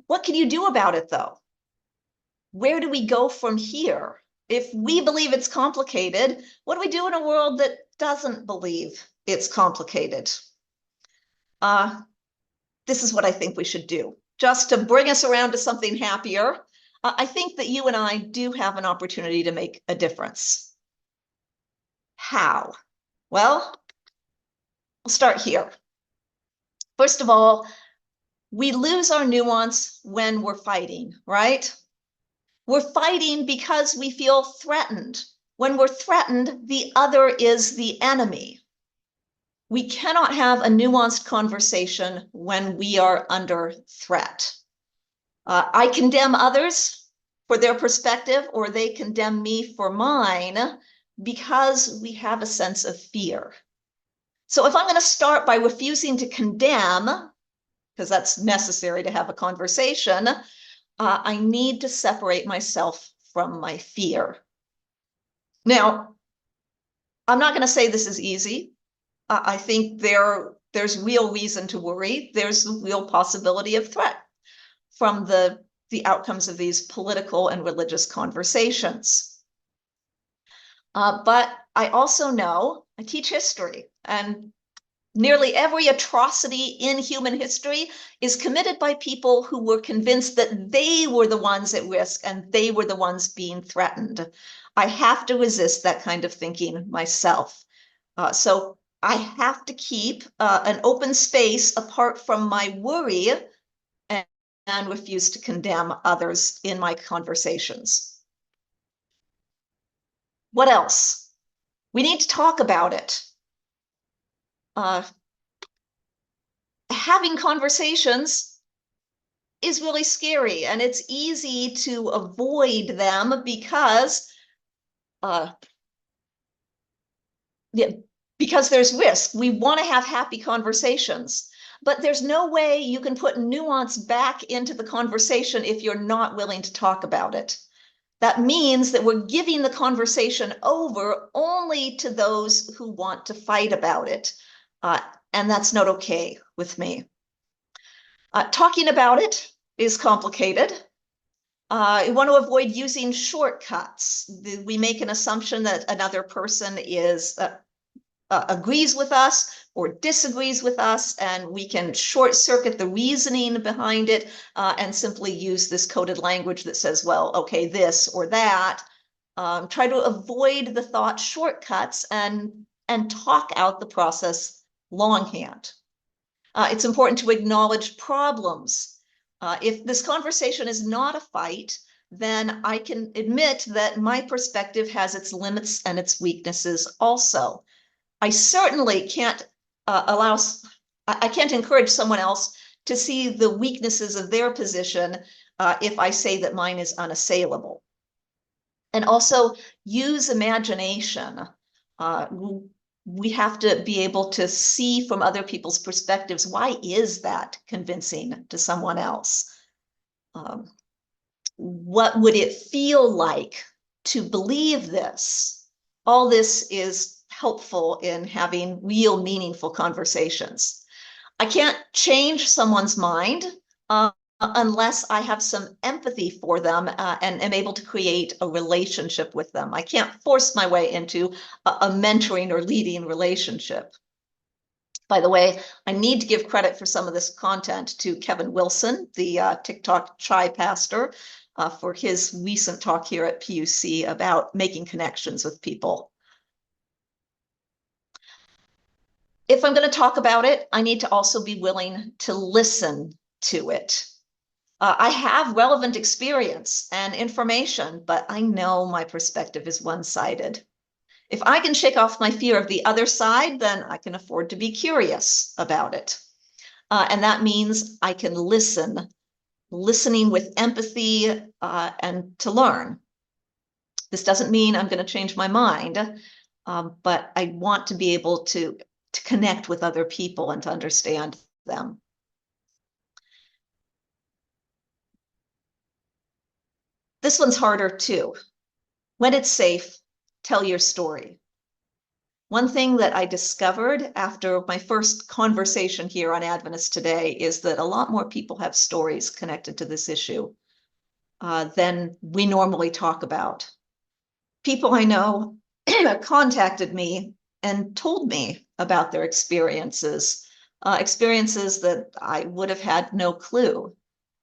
What can you do about it, though? Where do we go from here? If we believe it's complicated, what do we do in a world that doesn't believe it's complicated? This is what I think we should do. Just to bring us around to something happier, I think that you and I do have an opportunity to make a difference. How? Well, we'll start here. First of all, we lose our nuance when we're fighting, right? We're fighting because we feel threatened. When we're threatened, the other is the enemy. We cannot have a nuanced conversation when we are under threat. I condemn others for their perspective, or they condemn me for mine, because we have a sense of fear. So if I'm going to start by refusing to condemn, because that's necessary to have a conversation, I need to separate myself from my fear. Now, I'm not going to say this is easy. I think there's real reason to worry. There's a real possibility of threat from the outcomes of these political and religious conversations. But I also know, I teach history, and nearly every atrocity in human history is committed by people who were convinced that they were the ones at risk and they were the ones being threatened. I have to resist that kind of thinking myself. So I have to keep an open space apart from my worry and refuse to condemn others in my conversations. What else? We need to talk about it. Having conversations is really scary, and it's easy to avoid them because there's risk. We want to have happy conversations, but there's no way you can put nuance back into the conversation if you're not willing to talk about it. That means that we're giving the conversation over only to those who want to fight about it. And that's not okay with me. Talking about it is complicated. I want to avoid using shortcuts. We make an assumption that another person agrees with us or disagrees with us, and we can short circuit the reasoning behind it and simply use this coded language that says, well, okay, this or that. Try to avoid the thought shortcuts and talk out the process longhand. It's important to acknowledge problems. If this conversation is not a fight, then I can admit that my perspective has its limits and its weaknesses also. I certainly can't I can't encourage someone else to see the weaknesses of their position if I say that mine is unassailable. And also use imagination. We have to be able to see from other people's perspectives, why is that convincing to someone else? What would it feel like to believe this? All this is helpful in having real, meaningful conversations. I can't change someone's mind unless I have some empathy for them and am able to create a relationship with them. I can't force my way into a mentoring or leading relationship. By the way, I need to give credit for some of this content to Kevin Wilson, the TikTok Chai pastor, for his recent talk here at PUC about making connections with people. If I'm going to talk about it, I need to also be willing to listen to it. I have relevant experience and information, but I know my perspective is one-sided. If I can shake off my fear of the other side, then I can afford to be curious about it. And that means I can listening with empathy and to learn. This doesn't mean I'm going to change my mind, but I want to be able to connect with other people and to understand them. This one's harder too. When it's safe, tell your story. One thing that I discovered after my first conversation here on Adventist Today is that a lot more people have stories connected to this issue than we normally talk about. People I know contacted me and told me about their experiences, experiences that I would have had no clue.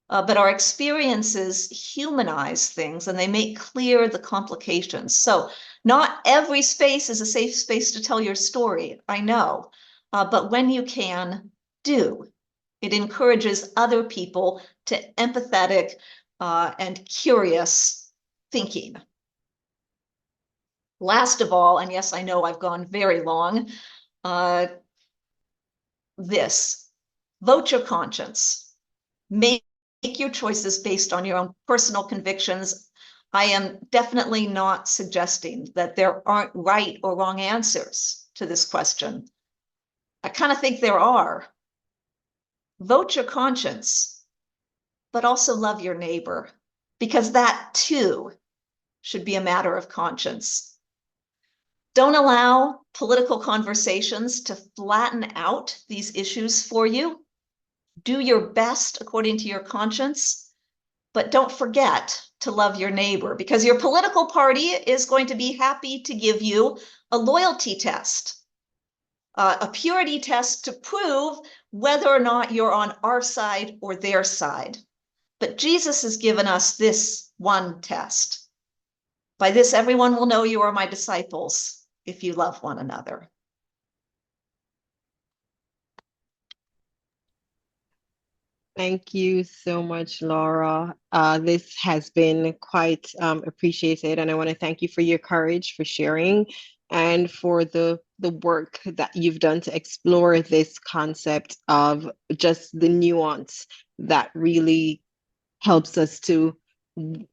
But our experiences humanize things and they make clear the complications. So not every space is a safe space to tell your story, I know. But when you can, do. It encourages other people to empathetic and curious thinking. Last of all, and yes, I know I've gone very long, vote your conscience. Make your choices based on your own personal convictions. I am definitely not suggesting that there aren't right or wrong answers to this question. I kind of think there are. Vote your conscience, but also love your neighbor, because that too should be a matter of conscience. Don't allow political conversations to flatten out these issues for you. Do your best according to your conscience, but don't forget to love your neighbor, because your political party is going to be happy to give you a loyalty test, a purity test to prove whether or not you're on our side or their side. But Jesus has given us this one test. By this, everyone will know you are my disciples if you love one another. Thank you so much, Laura. This has been quite appreciated, and I want to thank you for your courage, for sharing, and for the work that you've done to explore this concept of just the nuance that really helps us to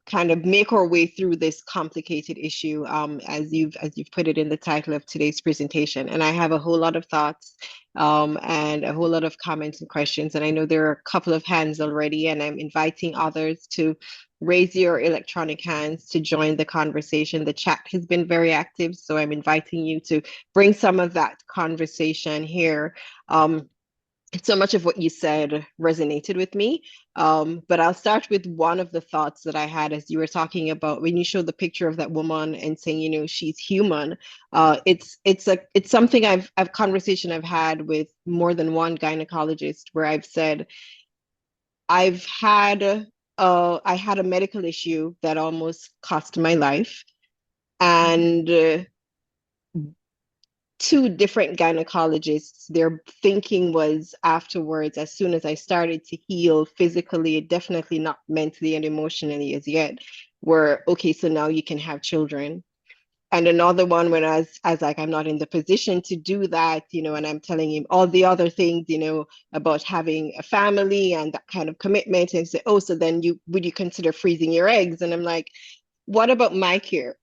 kind of make our way through this complicated issue, as you've put it in the title of today's presentation. And I have a whole lot of thoughts and a whole lot of comments and questions. And I know there are a couple of hands already, and I'm inviting others to raise your electronic hands to join the conversation. The chat has been very active, so I'm inviting you to bring some of that conversation here. So much of what you said resonated with me. But I'll start with one of the thoughts that I had as you were talking about when you showed the picture of that woman and saying, you know, she's human. It's something I've conversation I've had with more than one gynecologist where I've said, I had a medical issue that almost cost my life. And two different gynecologists, their thinking was afterwards, as soon as I started to heal physically, definitely not mentally and emotionally as yet, were okay, so now you can have children. And another one when I was like, I'm not in the position to do that, and I'm telling him all the other things, about having a family and that kind of commitment, and say, oh, so then would you consider freezing your eggs? And I'm like, what about my care?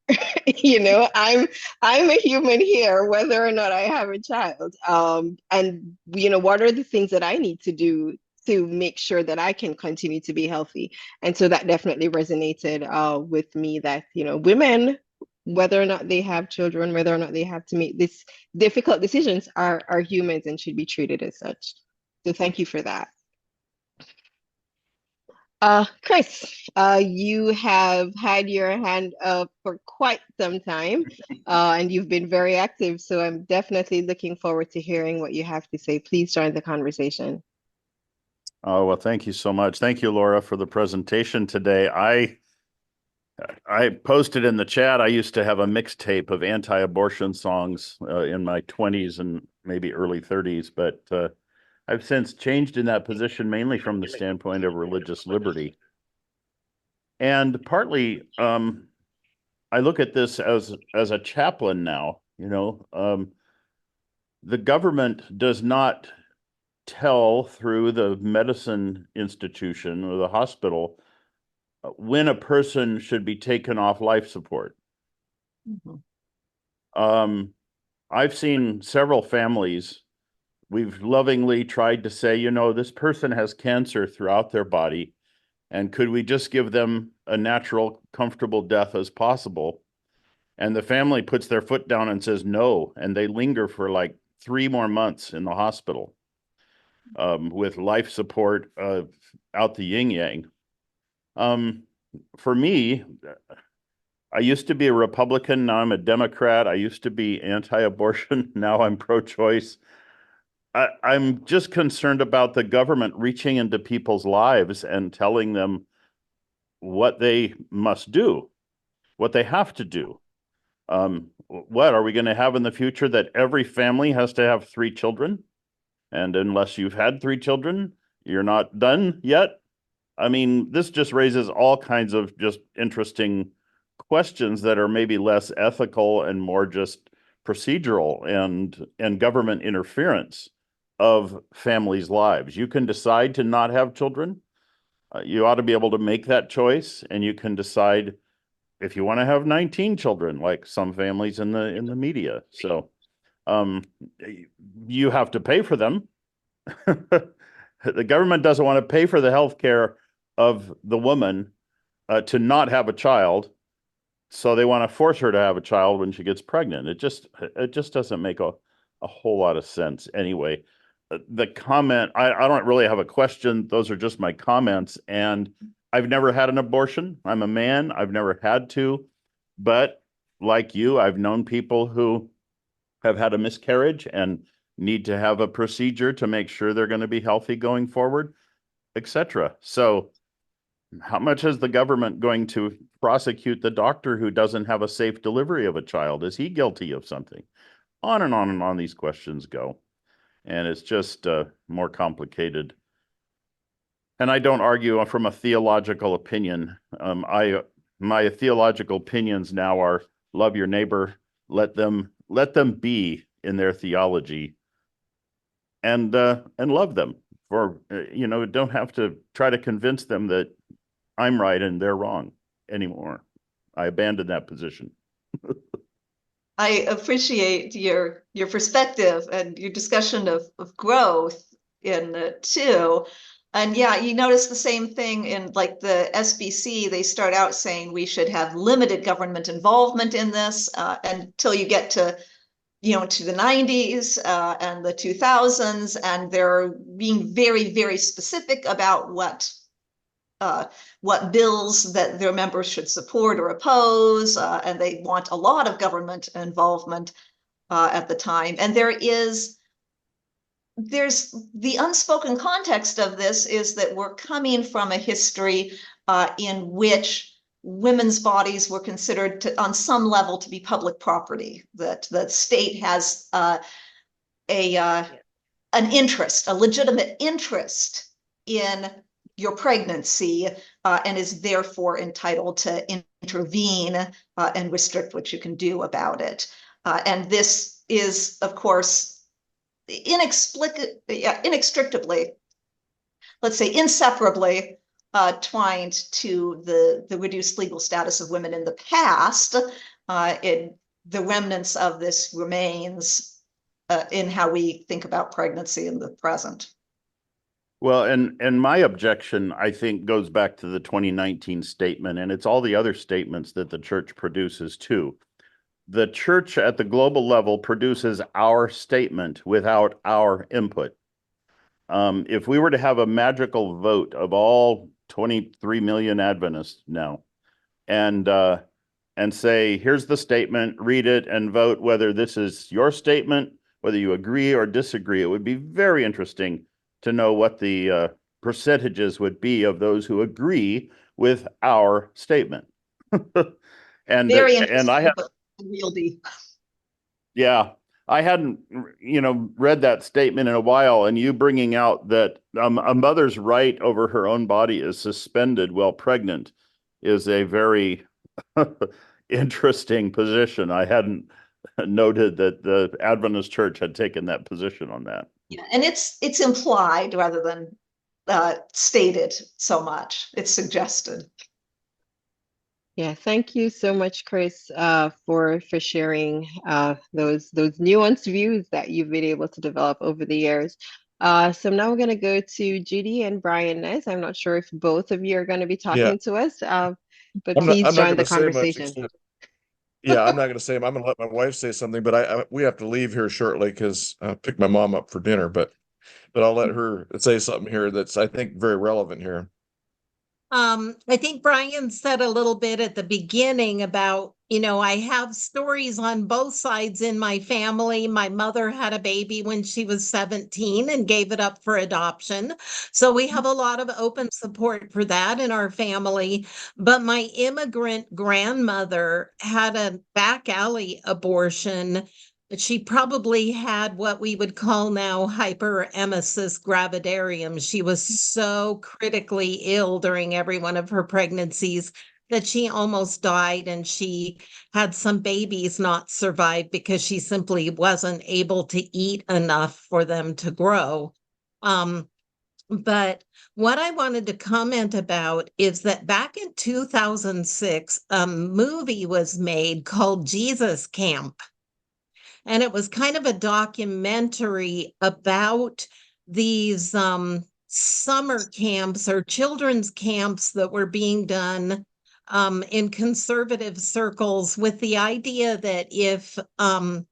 I'm a human here, whether or not I have a child. And what are the things that I need to do to make sure that I can continue to be healthy? And so that definitely resonated with me that, women, whether or not they have children, whether or not they have to make these difficult decisions, are humans and should be treated as such. So thank you for that. Chris, you have had your hand up for quite some time, and you've been very active. So I'm definitely looking forward to hearing what you have to say. Please join the conversation. Oh, well, thank you so much. Thank you, Laura, for the presentation today. I posted in the chat, I used to have a mixtape of anti-abortion songs in my 20s and maybe early 30s, but I've since changed in that position mainly from the standpoint of religious liberty. And partly, I look at this as a chaplain now. The government does not tell through the medicine institution or the hospital when a person should be taken off life support. Mhm. I've seen several families. We've lovingly tried to say, this person has cancer throughout their body, and could we just give them a natural, comfortable death as possible? And the family puts their foot down and says no, and they linger for like 3 more months in the hospital with life support out the yin yang. For me, I used to be a Republican, now I'm a Democrat. I used to be anti-abortion, now I'm pro-choice. I'm just concerned about the government reaching into people's lives and telling them what they must do, what they have to do. What are we going to have in the future, that every family has to have 3 children? And unless you've had 3 children, you're not done yet? I mean, this just raises all kinds of just interesting questions that are maybe less ethical and more just procedural and government interference of families' lives. You can decide to not have children. You ought to be able to make that choice, and you can decide if you want to have 19 children, like some families in the media. So you have to pay for them. The government doesn't want to pay for the health care of the woman to not have a child, so they want to force her to have a child when she gets pregnant. It just doesn't make a whole lot of sense. Anyway, the comment, I don't really have a question. Those are just my comments. And I've never had an abortion. I'm a man. I've never had to. But like you, I've known people who have had a miscarriage and need to have a procedure to make sure they're going to be healthy going forward, etc. So how much is the government going to prosecute the doctor who doesn't have a safe delivery of a child? Is he guilty of something? On and on and on these questions go. And it's just more complicated. And I don't argue from a theological opinion. My theological opinions now are love your neighbor, let them be in their theology, and love them. For don't have to try to convince them that I'm right and they're wrong anymore. I abandoned that position. I appreciate your perspective and your discussion of growth in it too. And yeah, you notice the same thing in like the SBC. They start out saying we should have limited government involvement in this until you get to to the 90s and the 2000s, and they're being very, very specific about what bills that their members should support or oppose, and they want a lot of government involvement at the time. And there's the unspoken context of this is that we're coming from a history in which women's bodies were considered to, on some level, to be public property, that the state has an interest, a legitimate interest in your pregnancy, and is therefore entitled to intervene and restrict what you can do about it. And this is, of course, inextricably, let's say inseparably, twined to the reduced legal status of women in the past. The remnants of this remains in how we think about pregnancy in the present. Well, and my objection, I think, goes back to the 2019 statement, and it's all the other statements that the church produces too. The church at the global level produces our statement without our input. If we were to have a magical vote of all 23 million Adventists now, and say, here's the statement, read it and vote whether this is your statement, whether you agree or disagree, it would be very interesting to know what the percentages would be of those who agree with our statement. and Very and I interesting, had, but unwieldy. yeah, I hadn't, read that statement in a while, and you bringing out that a mother's right over her own body is suspended while pregnant is a very interesting position. I hadn't noted that the Adventist Church had taken that position on that. Yeah, and it's implied rather than stated so much. It's suggested. Yeah, thank you so much, Chris, for sharing those nuanced views that you've been able to develop over the years. So now we're going to go to Judy and Brian Nez. I'm not sure if both of you are going to be talking to us, but please join the conversation. I'm not going to say, I'm going to let my wife say something, but we have to leave here shortly because I picked my mom up for dinner, but I'll let her say something here that's, I think, very relevant here. I think Brian said a little bit at the beginning about, I have stories on both sides in my family. My mother had a baby when she was 17 and gave it up for adoption. So we have a lot of open support for that in our family. But my immigrant grandmother had a back alley abortion. She probably had what we would call now hyperemesis gravidarum. She was so critically ill during every one of her pregnancies that she almost died, and she had some babies not survive because she simply wasn't able to eat enough for them to grow. But what I wanted to comment about is that back in 2006, a movie was made called Jesus Camp. And it was kind of a documentary about these summer camps or children's camps that were being done in conservative circles, with the idea that if the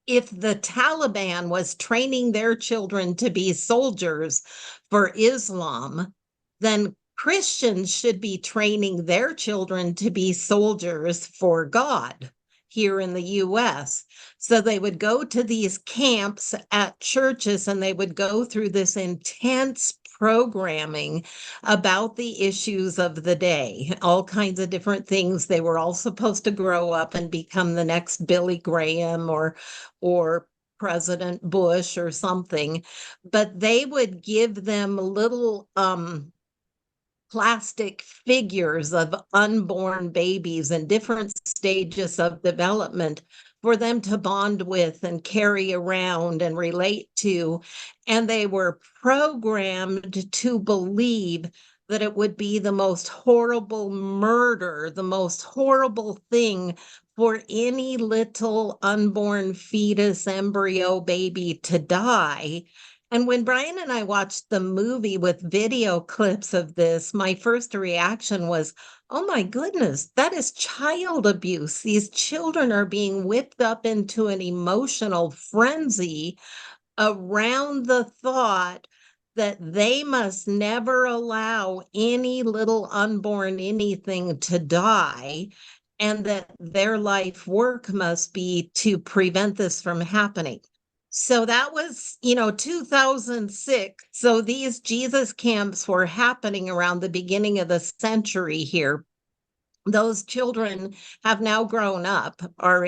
Taliban was training their children to be soldiers for Islam, then Christians should be training their children to be soldiers for God here in the US. So they would go to these camps at churches and they would go through this intense programming about the issues of the day, all kinds of different things. They were all supposed to grow up and become the next Billy Graham or President Bush or something, but they would give them little plastic figures of unborn babies in different stages of development for them to bond with and carry around and relate to. And they were programmed to believe that it would be the most horrible murder, the most horrible thing for any little unborn fetus, embryo, baby to die. And when Brian and I watched the movie with video clips of this, my first reaction was, oh my goodness, that is child abuse. These children are being whipped up into an emotional frenzy around the thought that they must never allow any little unborn anything to die, and that their life work must be to prevent this from happening. So that was, 2006. So these Jesus camps were happening around the beginning of the century here. those children have now grown up, are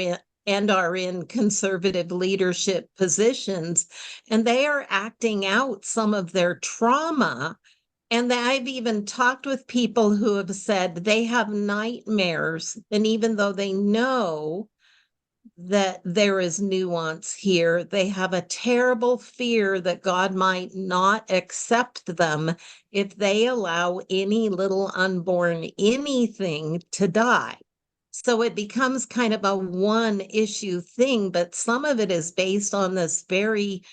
in conservative leadership positions, and they are acting out some of their trauma. And I've even talked with people who have said they have nightmares, and even though they know that there is nuance here, they have a terrible fear that God might not accept them if they allow any little unborn anything to die. So it becomes kind of a one issue thing, but some of it is based on this very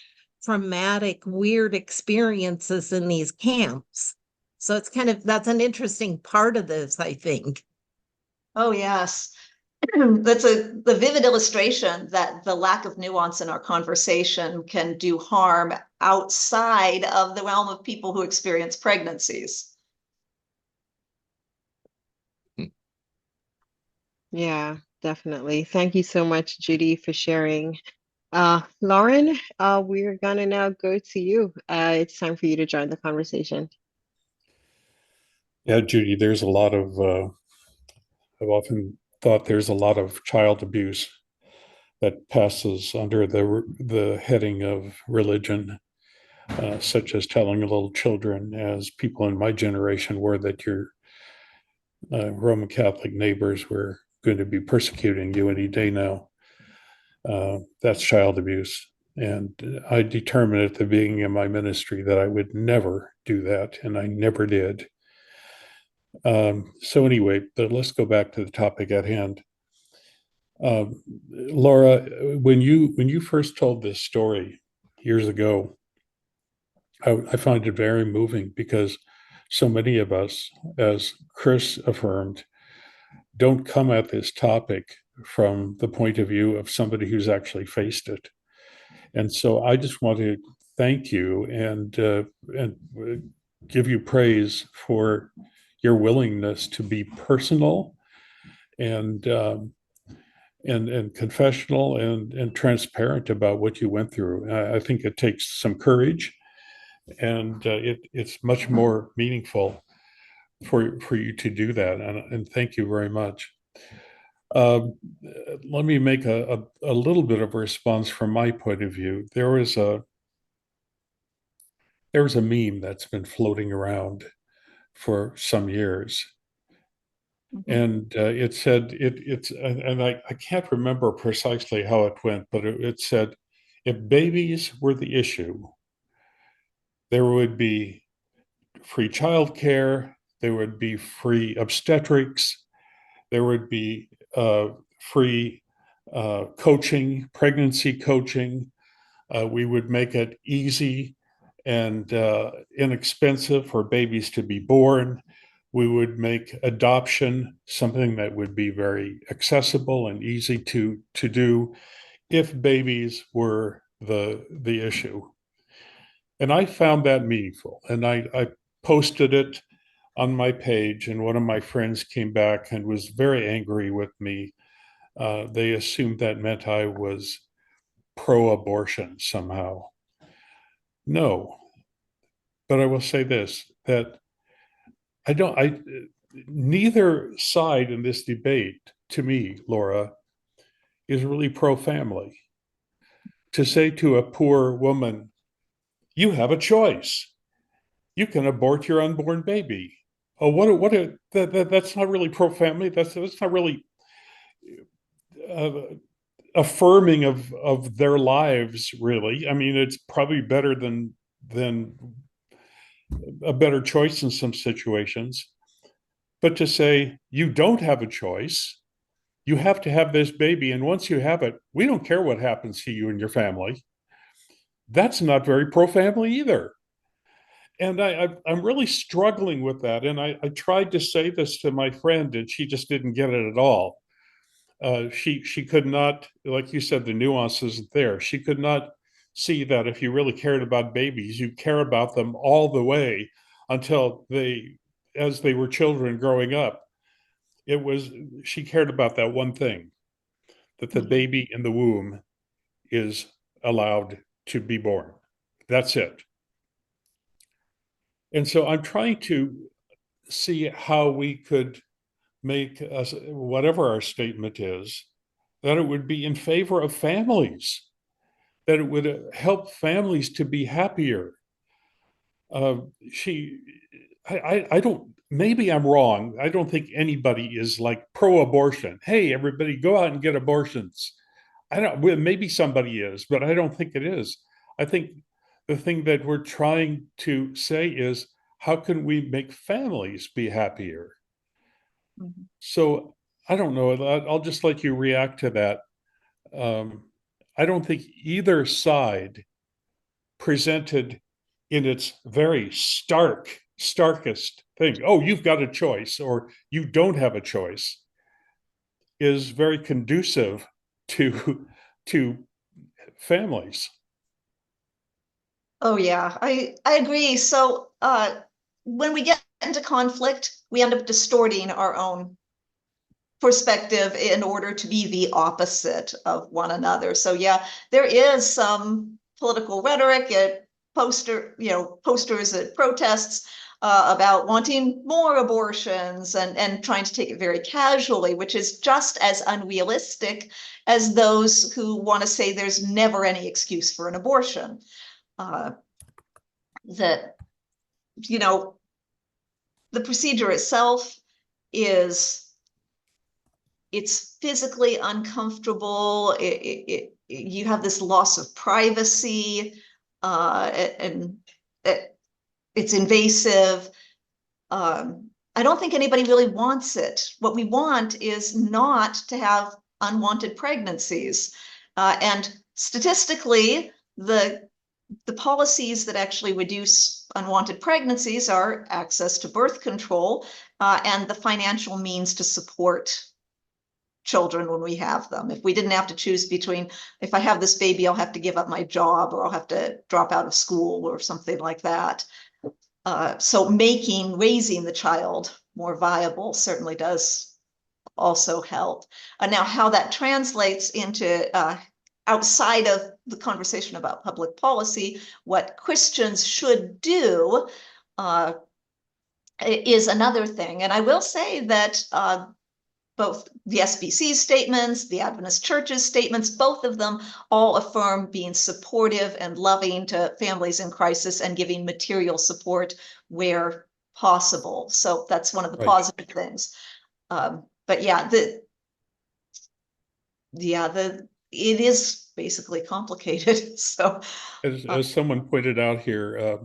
traumatic, weird experiences in these camps. So it's kind of, that's an interesting part of this, I think. Oh, yes. That's the vivid illustration that the lack of nuance in our conversation can do harm outside of the realm of people who experience pregnancies. Yeah, definitely. Thank you so much, Judy, for sharing. Lauren, we're gonna now go to you. It's time for you to join the conversation. Yeah, Judy, there's a lot of, I've often thought there's a lot of child abuse that passes under the heading of religion, such as telling little children, as people in my generation were, that your Roman Catholic neighbors were going to be persecuting you any day now. That's child abuse. And I determined at the beginning of my ministry that I would never do that, and I never did. So anyway, but let's go back to the topic at hand. Laura, when you first told this story years ago, I find it very moving, because so many of us, as Chris affirmed, don't come at this topic from the point of view of somebody who's actually faced it. And so I just want to thank you and give you praise for your willingness to be personal and confessional and transparent about what you went through. I think it takes some courage, and it's much more meaningful for you to do that. And thank you very much. Let me make a little bit of a response from my point of view. There was a meme that's been floating around for some years, and it said and I can't remember precisely how it went, but it said, if babies were the issue, there would be free childcare, there would be free obstetrics, there would be free coaching, pregnancy coaching. We would make it easy and inexpensive for babies to be born. We would make adoption something that would be very accessible and easy to do, if babies were the issue. And I found that meaningful, and I posted it on my page, and one of my friends came back and was very angry with me. They assumed that meant I was pro-abortion somehow. No, but I will say this, that neither side in this debate, to me, Laura, is really pro-family. To say to a poor woman, you have a choice. You can abort your unborn baby. Oh, that's not really pro-family. That's not really affirming of their lives, really. I mean, it's probably better than a better choice in some situations. But to say you don't have a choice, you have to have this baby, and once you have it, we don't care what happens to you and your family. That's not very pro-family either. And I'm really struggling with that. And I tried to say this to my friend, and she just didn't get it at all. She could not, like you said, the nuance isn't there. She could not see that if you really cared about babies, you care about them all the way until as they were children growing up. She cared about that one thing, that the baby in the womb is allowed to be born. That's it. And so I'm trying to see how we could make us, whatever our statement is, that it would be in favor of families, that it would help families to be happier. She, I don't, maybe I'm wrong. I don't think anybody is like pro-abortion. Hey, everybody go out and get abortions. I don't, well, maybe somebody is, but I don't think it is. I think the thing that we're trying to say is, how can we make families be happier? Mhm. So I don't know. I'll just let you react to that. I don't think either side presented in its very starkest thing, oh, you've got a choice or you don't have a choice, is very conducive to families. Oh yeah, I agree. So when we get into conflict, we end up distorting our own perspective in order to be the opposite of one another. So yeah, there is some political rhetoric at posters at protests about wanting more abortions and trying to take it very casually, which is just as unrealistic as those who want to say there's never any excuse for an abortion. That, you know, the procedure itself it's physically uncomfortable. You have this loss of privacy, and it's invasive. I don't think anybody really wants it. What we want is not to have unwanted pregnancies. And statistically, the policies that actually reduce unwanted pregnancies are access to birth control and the financial means to support children when we have them. If we didn't have to choose between, if I have this baby, I'll have to give up my job or I'll have to drop out of school or something like that. So raising the child more viable certainly does also help. Now, how that translates into outside of the conversation about public policy, what Christians should do is another thing. And I will say that both the SBC statements, the Adventist church's statements, both of them all affirm being supportive and loving to families in crisis and giving material support where possible. So that's one of the Right. positive things. But yeah, it is basically complicated. So As someone pointed out here,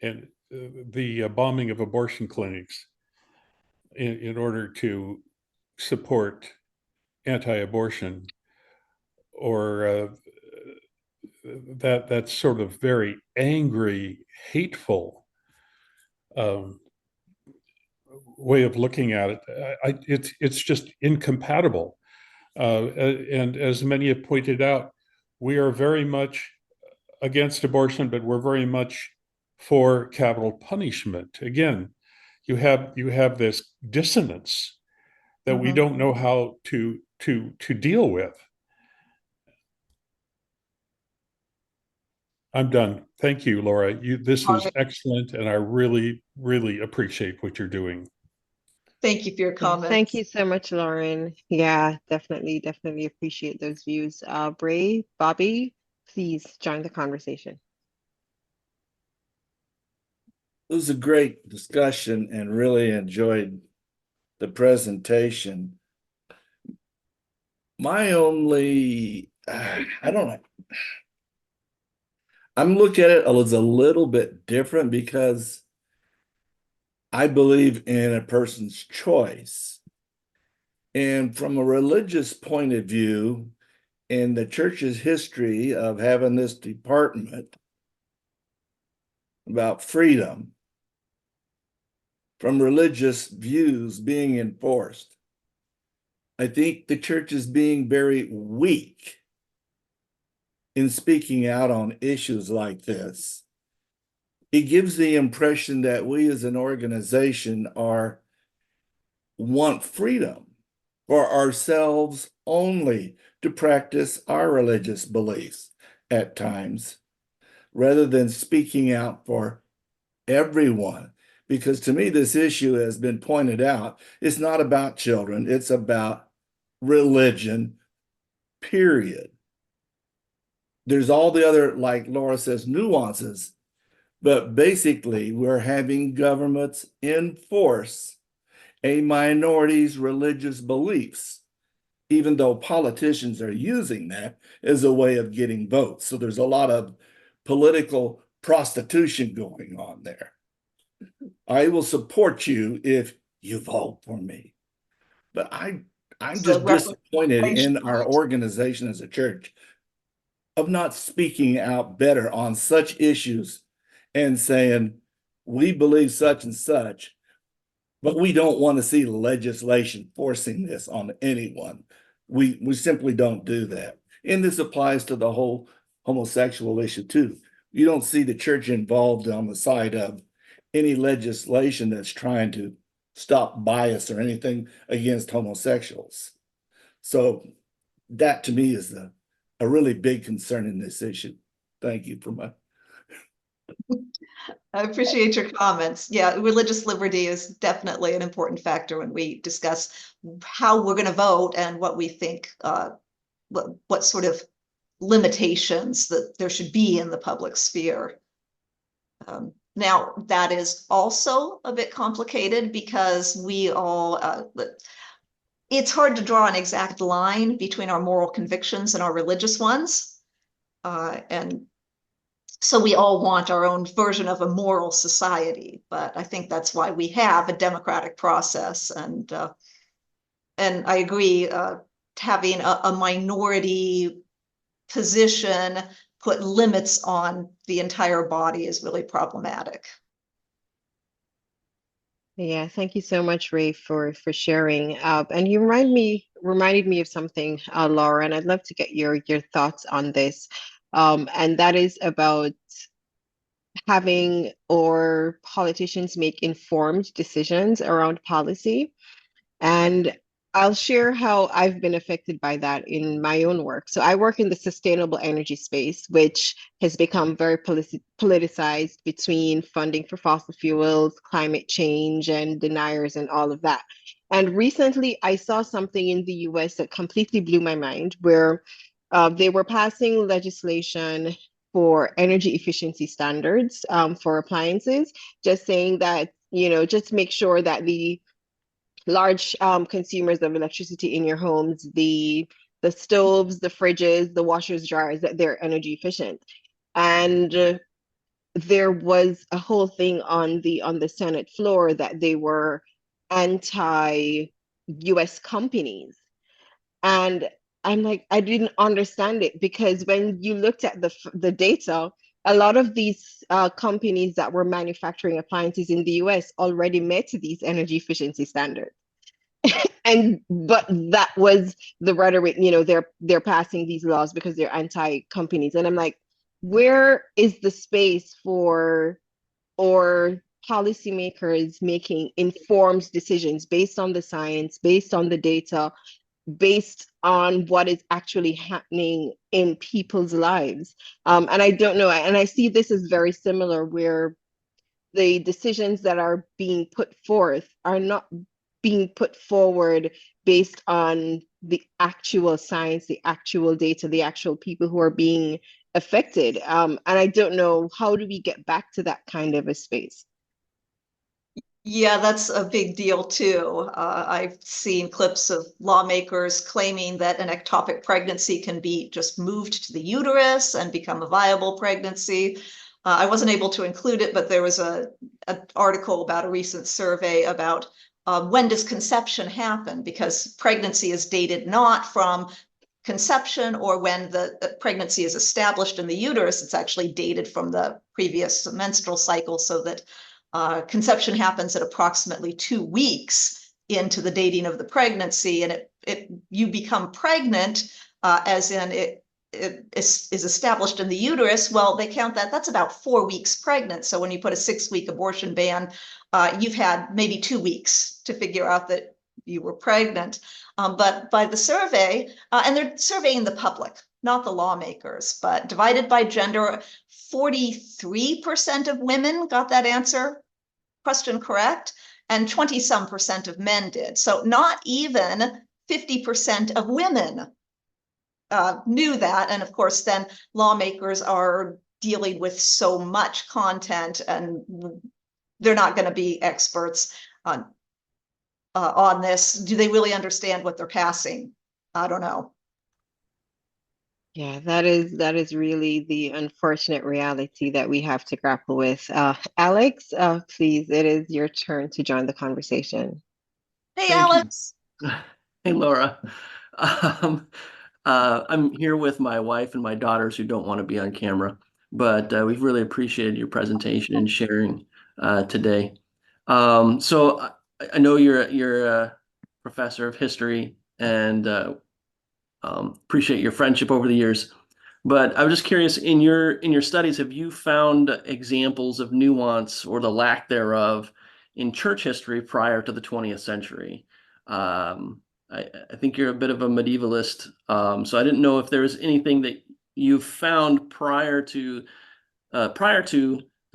and the bombing of abortion clinics in order to support anti-abortion, or that sort of very angry, hateful way of looking at it. It's just incompatible. And as many have pointed out, we are very much against abortion, but we're very much for capital punishment. Again, you have this dissonance that we don't know how to deal with. I'm done. Thank you, Laura. This was excellent, and I really, really appreciate what you're doing. thank you for your comments. Thank you so much, Lauren. Yeah, definitely appreciate those views. Bray, Bobby, please join the conversation. It was a great discussion and really enjoyed the presentation. My only, I don't know. I'm looking at it as a little bit different because I believe in a person's choice. And from a religious point of view, in the church's history of having this department about freedom from religious views being enforced, I think the church is being very weak in speaking out on issues like this. It gives the impression that we as an organization want freedom for ourselves only to practice our religious beliefs at times, rather than speaking out for everyone. Because to me, this issue has been pointed out. It's not about children, it's about religion, period. There's all the other, like Laura says, nuances, but basically, we're having governments enforce a minority's religious beliefs, even though politicians are using that as a way of getting votes. So there's a lot of political prostitution going on there. I will support you if you vote for me. But I'm So just disappointed in our organization as a church of not speaking out better on such issues and saying, we believe such and such, but we don't want to see legislation forcing this on anyone. We simply don't do that. And this applies to the whole homosexual issue too. You don't see the church involved on the side of any legislation that's trying to stop bias or anything against homosexuals. So that to me is a really big concern in this issue. Thank you for my. I appreciate your comments. Yeah, religious liberty is definitely an important factor when we discuss how we're going to vote and what we think, what sort of limitations that there should be in the public sphere. Now, that is also a bit complicated because we all, it's hard to draw an exact line between our moral convictions and our religious ones. And so we all want our own version of a moral society, but I think that's why we have a democratic process. And I agree, having a minority position put limits on the entire body is really problematic. Yeah, thank you so much, Ray, for sharing. And you reminded me of something, Laura, and I'd love to get your thoughts on this. And that is about having or politicians make informed decisions around policy. And I'll share how I've been affected by that in my own work. So I work in the sustainable energy space, which has become very politicized between funding for fossil fuels, climate change, and deniers and all of that. And recently I saw something in the US that completely blew my mind, where they were passing legislation for energy efficiency standards for appliances, just saying that, just make sure that the large consumers of electricity in your homes, the stoves, the fridges, the washers, dryers, that they're energy efficient. And there was a whole thing on the Senate floor that they were anti-US companies. And I'm like, I didn't understand it, because when you looked at the data, a lot of these companies that were manufacturing appliances in the US already met these energy efficiency standards. But that was the rhetoric, they're passing these laws because they're anti-companies. And I'm like, where is the space for or policymakers making informed decisions based on the science, based on the data, based on what is actually happening in people's lives? And I don't know, and I see this as very similar, where the decisions that are being put forth are not being put forward based on the actual science, the actual data, the actual people who are being affected. And I don't know, how do we get back to that kind of a space? Yeah, that's a big deal too. I've seen clips of lawmakers claiming that an ectopic pregnancy can be just moved to the uterus and become a viable pregnancy. I wasn't able to include it, but there was an article about a recent survey about when does conception happen, because pregnancy is dated not from conception or when the pregnancy is established in the uterus. It's actually dated from the previous menstrual cycle, so that conception happens at approximately 2 weeks into the dating of the pregnancy, and you become pregnant as in it is established in the uterus. Well, they count that's about 4 weeks pregnant. So when you put a 6-week abortion ban, you've had maybe 2 weeks to figure out that you were pregnant. But by the survey, and they're surveying the public, not the lawmakers, but divided by gender, 43% of women got that answer question correct, and 20-some% of men did. So not even 50% of women knew that. And of course, then lawmakers are dealing with so much content, and they're not going to be experts on this. Do they really understand what they're passing? I don't know. Yeah, that is really the unfortunate reality that we have to grapple with. Alex, please, it is your turn to join the conversation. Hey, Thank you. Alex. Hey, Laura. I'm here with my wife and my daughters who don't want to be on camera, but we've really appreciated your presentation and sharing today. So I know you're a professor of history, and appreciate your friendship over the years. But I was just curious, in your studies, have you found examples of nuance or the lack thereof in church history prior to the 20th century? I think you're a bit of a medievalist, so I didn't know if there was anything that you've found prior to the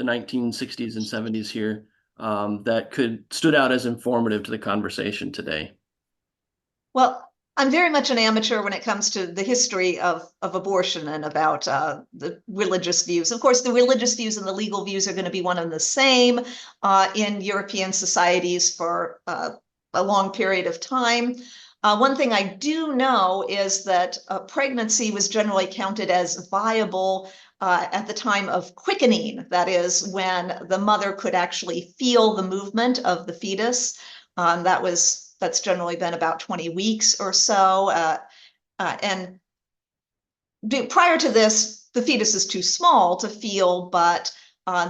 1960s and 70s here that stood out as informative to the conversation today. Well, I'm very much an amateur when it comes to the history of abortion and about the religious views. Of course, the religious views and the legal views are going to be one and the same in European societies for a long period of time. One thing I do know is that pregnancy was generally counted as viable at the time of quickening. That is, when the mother could actually feel the movement of the fetus. That's generally been about 20 weeks or so. And prior to this, the fetus is too small to feel, but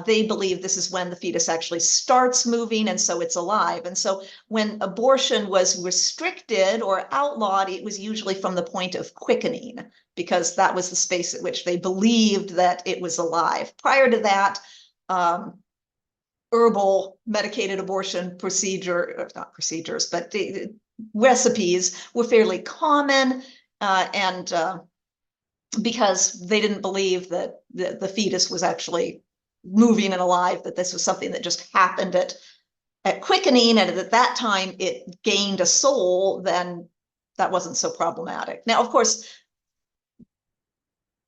they believe this is when the fetus actually starts moving, and so it's alive. And so when abortion was restricted or outlawed, it was usually from the point of quickening, because that was the space at which they believed that it was alive. Prior to that, herbal medicated abortion not procedures, but the recipes were fairly common, and because they didn't believe that the fetus was actually moving and alive, that this was something that just happened at quickening, and at that time it gained a soul, then that wasn't so problematic. Now, of course,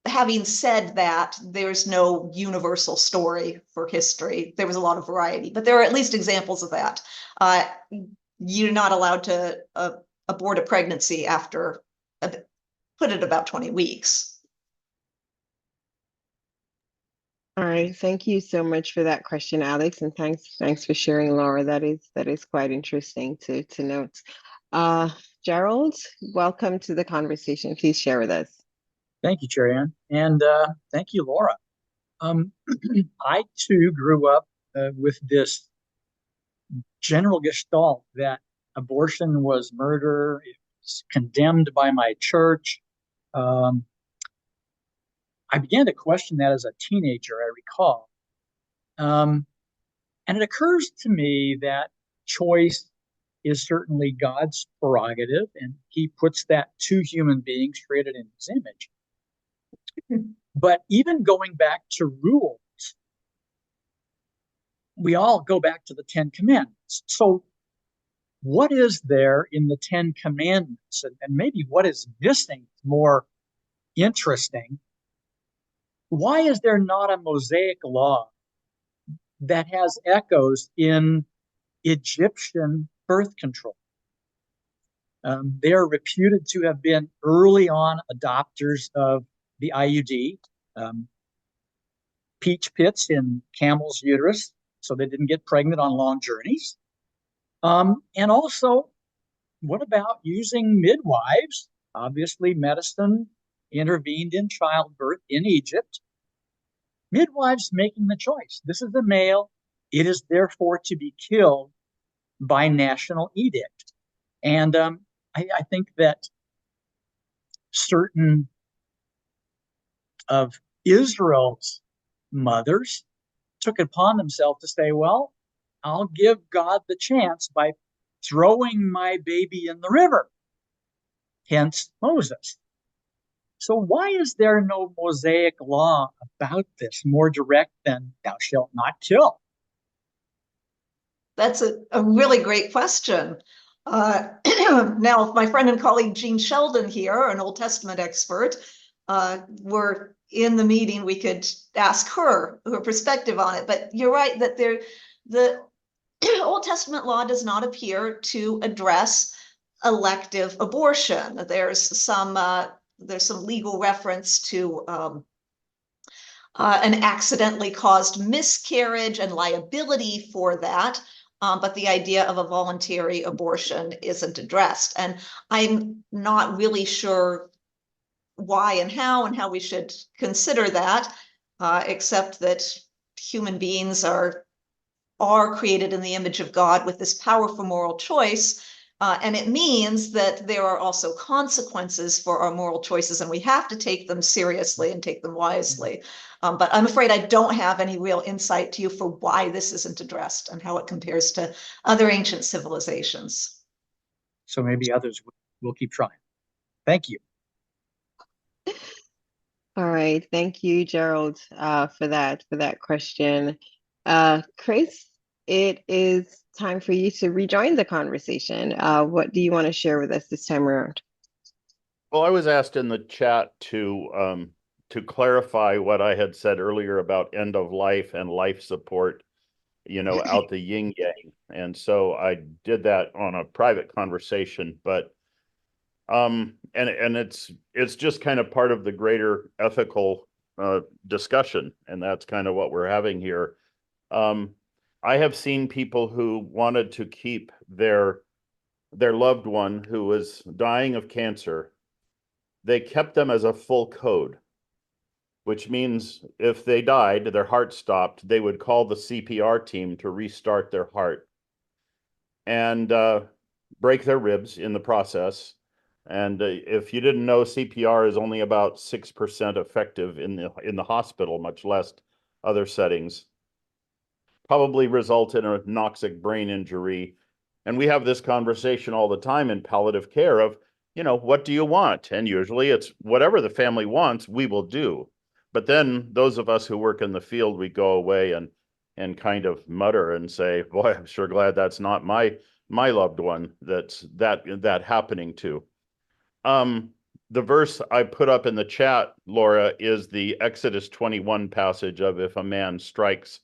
having said that, there's no universal story for history. There was a lot of variety, but there are at least examples of that. You're not allowed to abort a pregnancy after, put it about 20 weeks. All right, thank you so much for that question, Alex, and thanks for sharing, Laura. That is quite interesting to note. Gerald, welcome to the conversation. Please share with us. Thank you, Chair Ann, and thank you, Laura. I too grew up with this general gestalt that abortion was murder. It was condemned by my church. I began to question that as a teenager, I recall. And it occurs to me that choice is certainly God's prerogative, and he puts that to human beings created in his image. But even going back to rules, we all go back to the Ten Commandments. So what is there in the Ten Commandments, and maybe what is missing, more interesting? Why is there not a Mosaic law that has echoes in Egyptian birth control? They are reputed to have been early on adopters of the IUD, peach pits in camels' uterus, so they didn't get pregnant on long journeys. And also, what about using midwives? Obviously, medicine intervened in childbirth in Egypt. Midwives making the choice. This is a male. It is therefore to be killed by national edict. And I think that certain of Israel's mothers took it upon themselves to say, well, I'll give God the chance by throwing my baby in the river. Hence Moses. So why is there no Mosaic law about this, more direct than thou shalt not kill? That's a really great question. Now, if my friend and colleague Jean Sheldon here, an Old Testament expert, were in the meeting, we could ask her perspective on it. But you're right that the Old Testament law does not appear to address elective abortion. There's some legal reference to an accidentally caused miscarriage and liability for that. But the idea of a voluntary abortion isn't addressed. And I'm not really sure why and how we should consider that, except that human beings are created in the image of God with this powerful moral choice. And it means that there are also consequences for our moral choices, and we have to take them seriously and take them wisely. But I'm afraid I don't have any real insight to you for why this isn't addressed and how it compares to other ancient civilizations. So maybe others will keep trying. Thank you. All right, thank you, Gerald, for that question. Chris, it is time for you to rejoin the conversation. What do you want to share with us this time around? Well, I was asked in the chat to clarify what I had said earlier about end of life and life support, out the yin yang. And so I did that on a private conversation, but and it's just kind of part of the greater ethical discussion, and that's kind of what we're having here. I have seen people who wanted to keep their loved one who was dying of cancer. They kept them as a full code, which means if they died, their heart stopped, they would call the CPR team to restart their heart and break their ribs in the process. And if you didn't know, CPR is only about 6% effective in the hospital, much less other settings. Probably result in a noxic brain injury. And we have this conversation all the time in palliative care of, what do you want? And usually it's whatever the family wants, we will do. But then those of us who work in the field, we go away and kind of mutter and say, boy, I'm sure glad that's not my loved one that's that happening to. The verse I put up in the chat, Laura, is the Exodus 21 passage of if a man strikes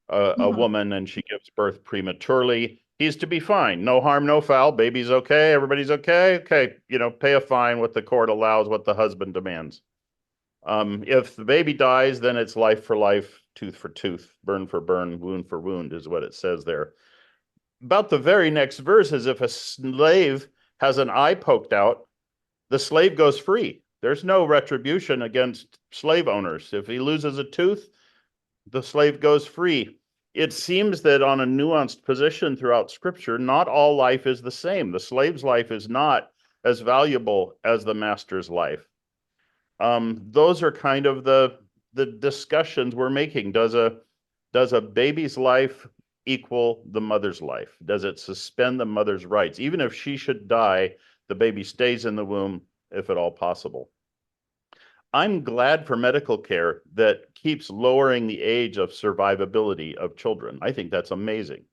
a woman and she gives birth prematurely, he's to be fined. No harm, no foul. Baby's okay. Everybody's okay. Okay, pay a fine what the court allows, what the husband demands. If the baby dies, then it's life for life, tooth for tooth, burn for burn, wound for wound is what it says there. About the very next verse is if a slave has an eye poked out, the slave goes free. There's no retribution against slave owners. If he loses a tooth, the slave goes free. It seems that on a nuanced position throughout Scripture, not all life is the same. The slave's life is not as valuable as the master's life. Those are kind of the discussions we're making. Does a baby's life equal the mother's life? Does it suspend the mother's rights? Even if she should die, the baby stays in the womb, if at all possible. I'm glad for medical care that keeps lowering the age of survivability of children. I think that's amazing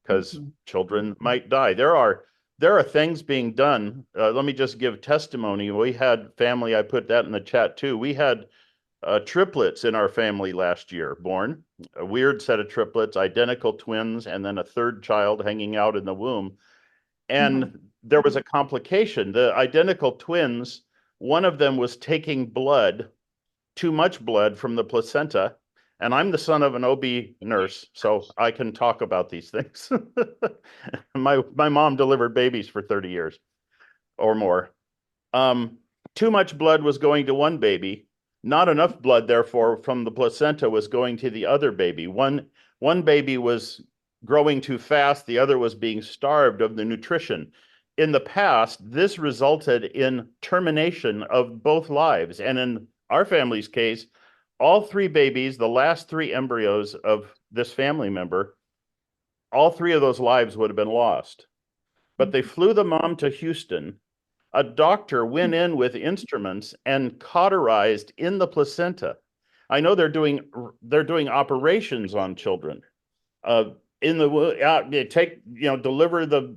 because children might die. There are things being done. Let me just give testimony. We had family, I put that in the chat too. We had triplets in our family last year born, a weird set of triplets, identical twins, and then a third child hanging out in the womb. And there was a complication. The identical twins, one of them was taking blood, too much blood from the placenta. And I'm the son of an OB nurse, so I can talk about these things. My mom delivered babies for 30 years or more. Too much blood was going to one baby. Not enough blood, therefore, from the placenta was going to the other baby. One baby was growing too fast. The other was being starved of the nutrition. In the past, this resulted in termination of both lives. And in our family's case, all three babies, the last three embryos of this family member, all three of those lives would have been lost. But they flew the mom to Houston. A doctor went in with instruments and cauterized in the placenta. I know they're doing operations on children. in the out, you take, deliver the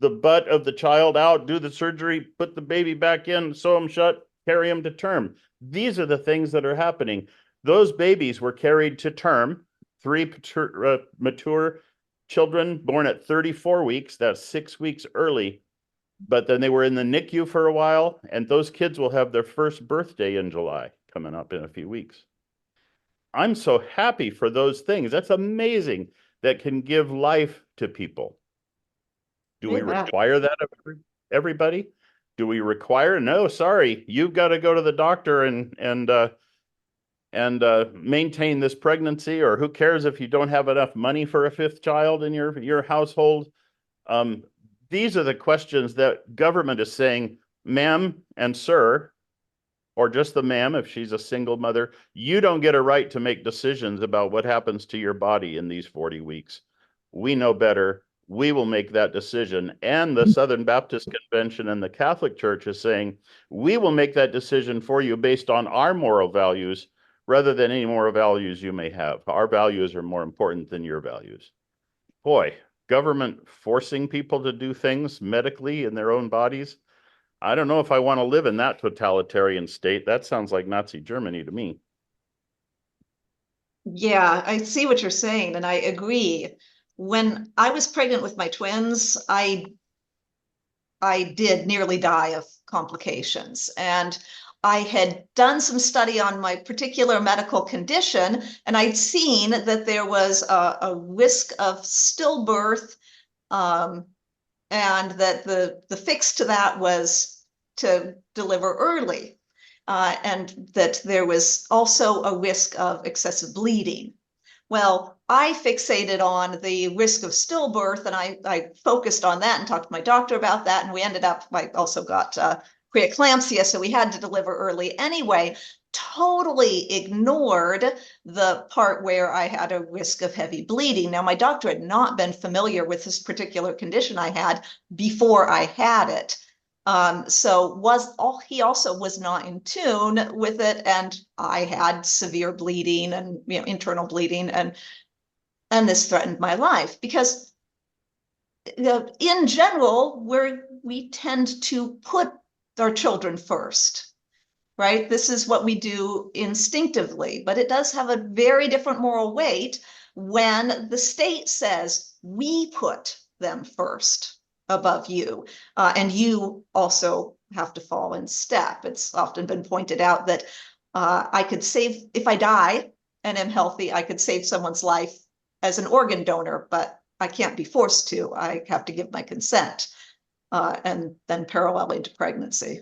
butt of the child out, do the surgery, put the baby back in, sew them shut, carry them to term. These are the things that are happening. Those babies were carried to term, 3 mature children born at 34 weeks, that's 6 weeks early, but then they were in the NICU for a while, and those kids will have their first birthday in July, coming up in a few weeks. I'm so happy for those things. That's amazing. That can give life to people. Do we Yeah. require that of everybody? Do we require? No, sorry, you've got to go to the doctor and maintain this pregnancy, or who cares if you don't have enough money for a 5th child in your household? These are the questions that government is saying, ma'am and sir, or just the ma'am if she's a single mother, you don't get a right to make decisions about what happens to your body in these 40 weeks. We know better. We will make that decision. And the Southern Baptist Convention and the Catholic Church is saying, we will make that decision for you based on our moral values rather than any moral values you may have. Our values are more important than your values. Boy, government forcing people to do things medically in their own bodies. I don't know if I want to live in that totalitarian state. That sounds like Nazi Germany to me. Yeah, I see what you're saying, and I agree. When I was pregnant with my twins, I did nearly die of complications. And I had done some study on my particular medical condition, and I'd seen that there was a risk of stillbirth, and that the fix to that was to deliver early, and that there was also a risk of excessive bleeding. Well, I fixated on the risk of stillbirth, and I focused on that and talked to my doctor about that. And we ended up, I also got preeclampsia, so we had to deliver early anyway. Totally ignored the part where I had a risk of heavy bleeding. Now, my doctor had not been familiar with this particular condition I had before I had it. He also was not in tune with it, and I had severe bleeding and internal bleeding, and this threatened my life because in general we tend to put our children first, right? This is what we do instinctively, but it does have a very different moral weight when the state says we put them first above you, and you also have to fall in step. It's often been pointed out that I could save, if I die and am healthy, I could save someone's life as an organ donor, but I can't be forced to. I have to give my consent, and then paralleling to pregnancy.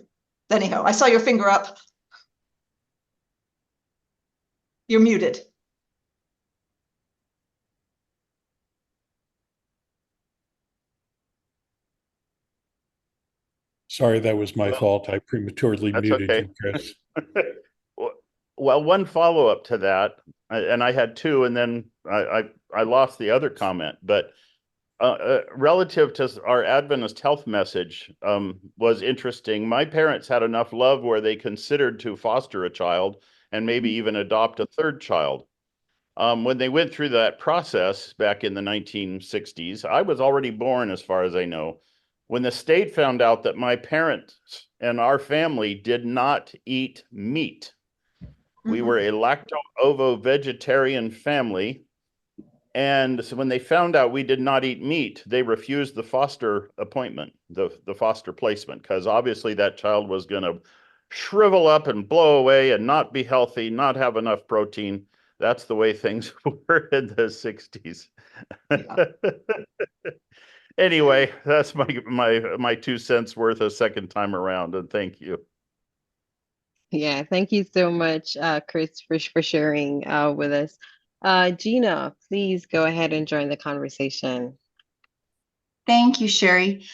Anyhow, I saw your finger up. You're muted. Sorry, that was my fault. I prematurely That's muted okay. you, Chris. Well, one follow-up to that, and I had 2, and then I lost the other comment, but relative to our Adventist health message was interesting. My parents had enough love where they considered to foster a child and maybe even adopt a 3rd child. When they went through that process back in the 1960s, I was already born, as far as I know. When the state found out that my parents and our family did not eat meat, we were a lacto-ovo-vegetarian family. And so when they found out we did not eat meat, they refused the foster appointment, the foster placement, because obviously that child was going to shrivel up and blow away and not be healthy, not have enough protein. That's the way things were in the 60s. Yeah. Anyway, that's my 2 cents worth a second time around, and thank you. Yeah, thank you so much, Chris, for sharing with us. Gina, please go ahead and join the conversation. Thank you, Sherry.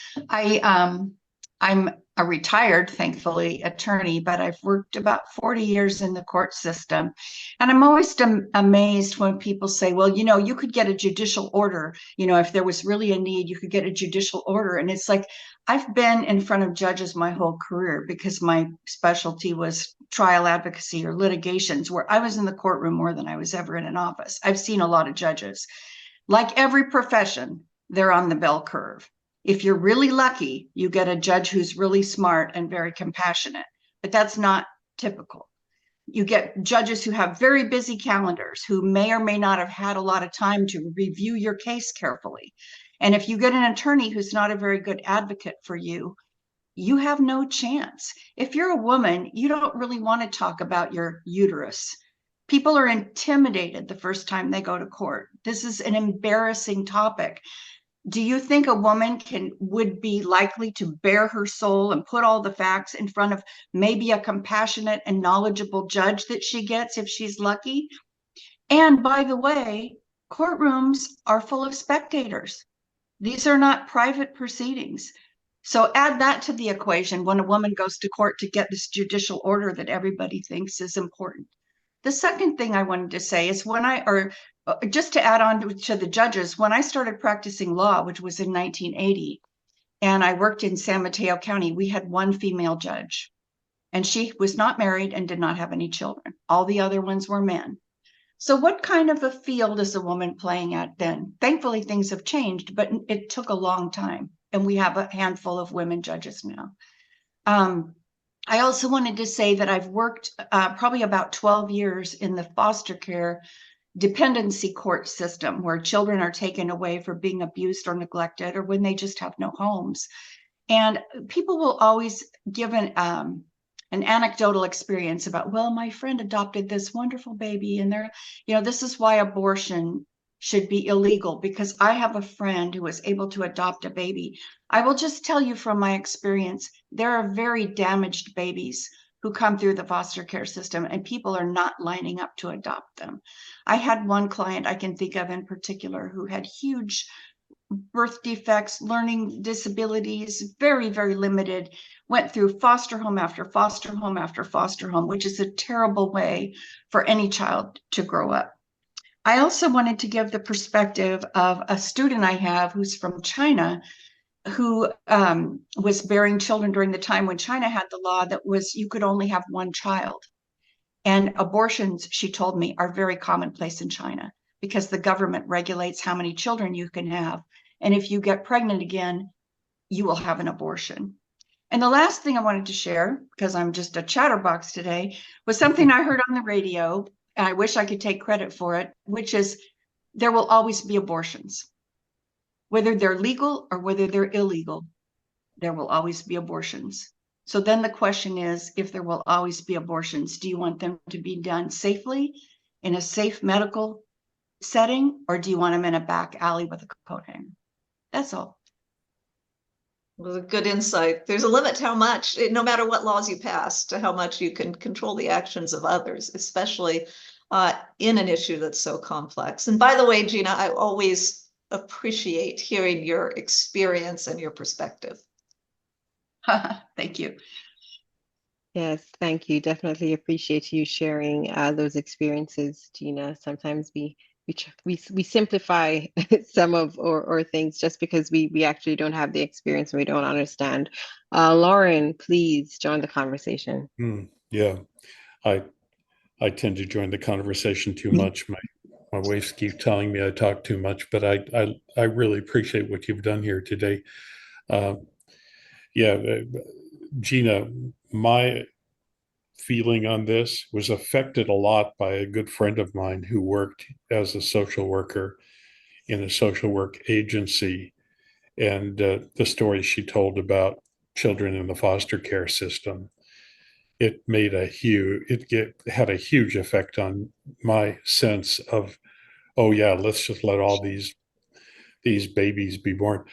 I'm a retired, thankfully, attorney, but I've worked about 40 years in the court system. And I'm always amazed when people say, well, you could get a judicial order. If there was really a need, you could get a judicial order. And it's like, I've been in front of judges my whole career because my specialty was trial advocacy or litigations, where I was in the courtroom more than I was ever in an office. I've seen a lot of judges. Like every profession, they're on the bell curve. If you're really lucky, you get a judge who's really smart and very compassionate, but that's not typical. You get judges who have very busy calendars, who may or may not have had a lot of time to review your case carefully. And if you get an attorney who's not a very good advocate for you, you have no chance. If you're a woman, you don't really want to talk about your uterus. People are intimidated the first time they go to court. This is an embarrassing topic. Do you think a woman would be likely to bare her soul and put all the facts in front of maybe a compassionate and knowledgeable judge that she gets if she's lucky? And by the way, courtrooms are full of spectators. These are not private proceedings. So add that to the equation when a woman goes to court to get this judicial order that everybody thinks is important. The second thing I wanted to say is just to add on to the judges, when I started practicing law, which was in 1980, and I worked in San Mateo County, we had one female judge, and she was not married and did not have any children. All the other ones were men. So what kind of a field is a woman playing at then? Thankfully, things have changed, but it took a long time, and we have a handful of women judges now. I also wanted to say that I've worked probably about 12 years in the foster care dependency court system, where children are taken away for being abused or neglected, or when they just have no homes. And people will always give an anecdotal experience about, well, my friend adopted this wonderful baby, and this is why abortion should be illegal, because I have a friend who was able to adopt a baby. I will just tell you from my experience, there are very damaged babies who come through the foster care system, and people are not lining up to adopt them. I had one client I can think of in particular who had huge birth defects, learning disabilities, very, very limited, went through foster home after foster home after foster home, which is a terrible way for any child to grow up. I also wanted to give the perspective of a student I have who's from China, who was bearing children during the time when China had the law that was you could only have one child. And abortions, she told me, are very commonplace in China because the government regulates how many children you can have. And if you get pregnant again, you will have an abortion. And the last thing I wanted to share, because I'm just a chatterbox today, was something I heard on the radio, and I wish I could take credit for it, which is there will always be abortions. Whether they're legal or whether they're illegal, there will always be abortions. So then the question is, if there will always be abortions, do you want them to be done safely in a safe medical setting, or do you want them in a back alley with a coat hanger? That's all. It was a good insight. There's a limit to how much, no matter what laws you pass, to how much you can control the actions of others, especially in an issue that's so complex. And by the way, Gina, I always appreciate hearing your experience and your perspective. Thank you. Yes, thank you. Definitely appreciate you sharing those experiences, Gina. Sometimes we simplify some of or things just because we actually don't have the experience and we don't understand. Lauren, please join the conversation. Yeah, I tend to join the conversation too much. My wife keeps telling me I talk too much, but I really appreciate what you've done here today. Gina, my feeling on this was affected a lot by a good friend of mine who worked as a social worker in a social work agency, and the story she told about children in the foster care system. It had a huge effect on my sense of, oh yeah, let's just let all these babies be born.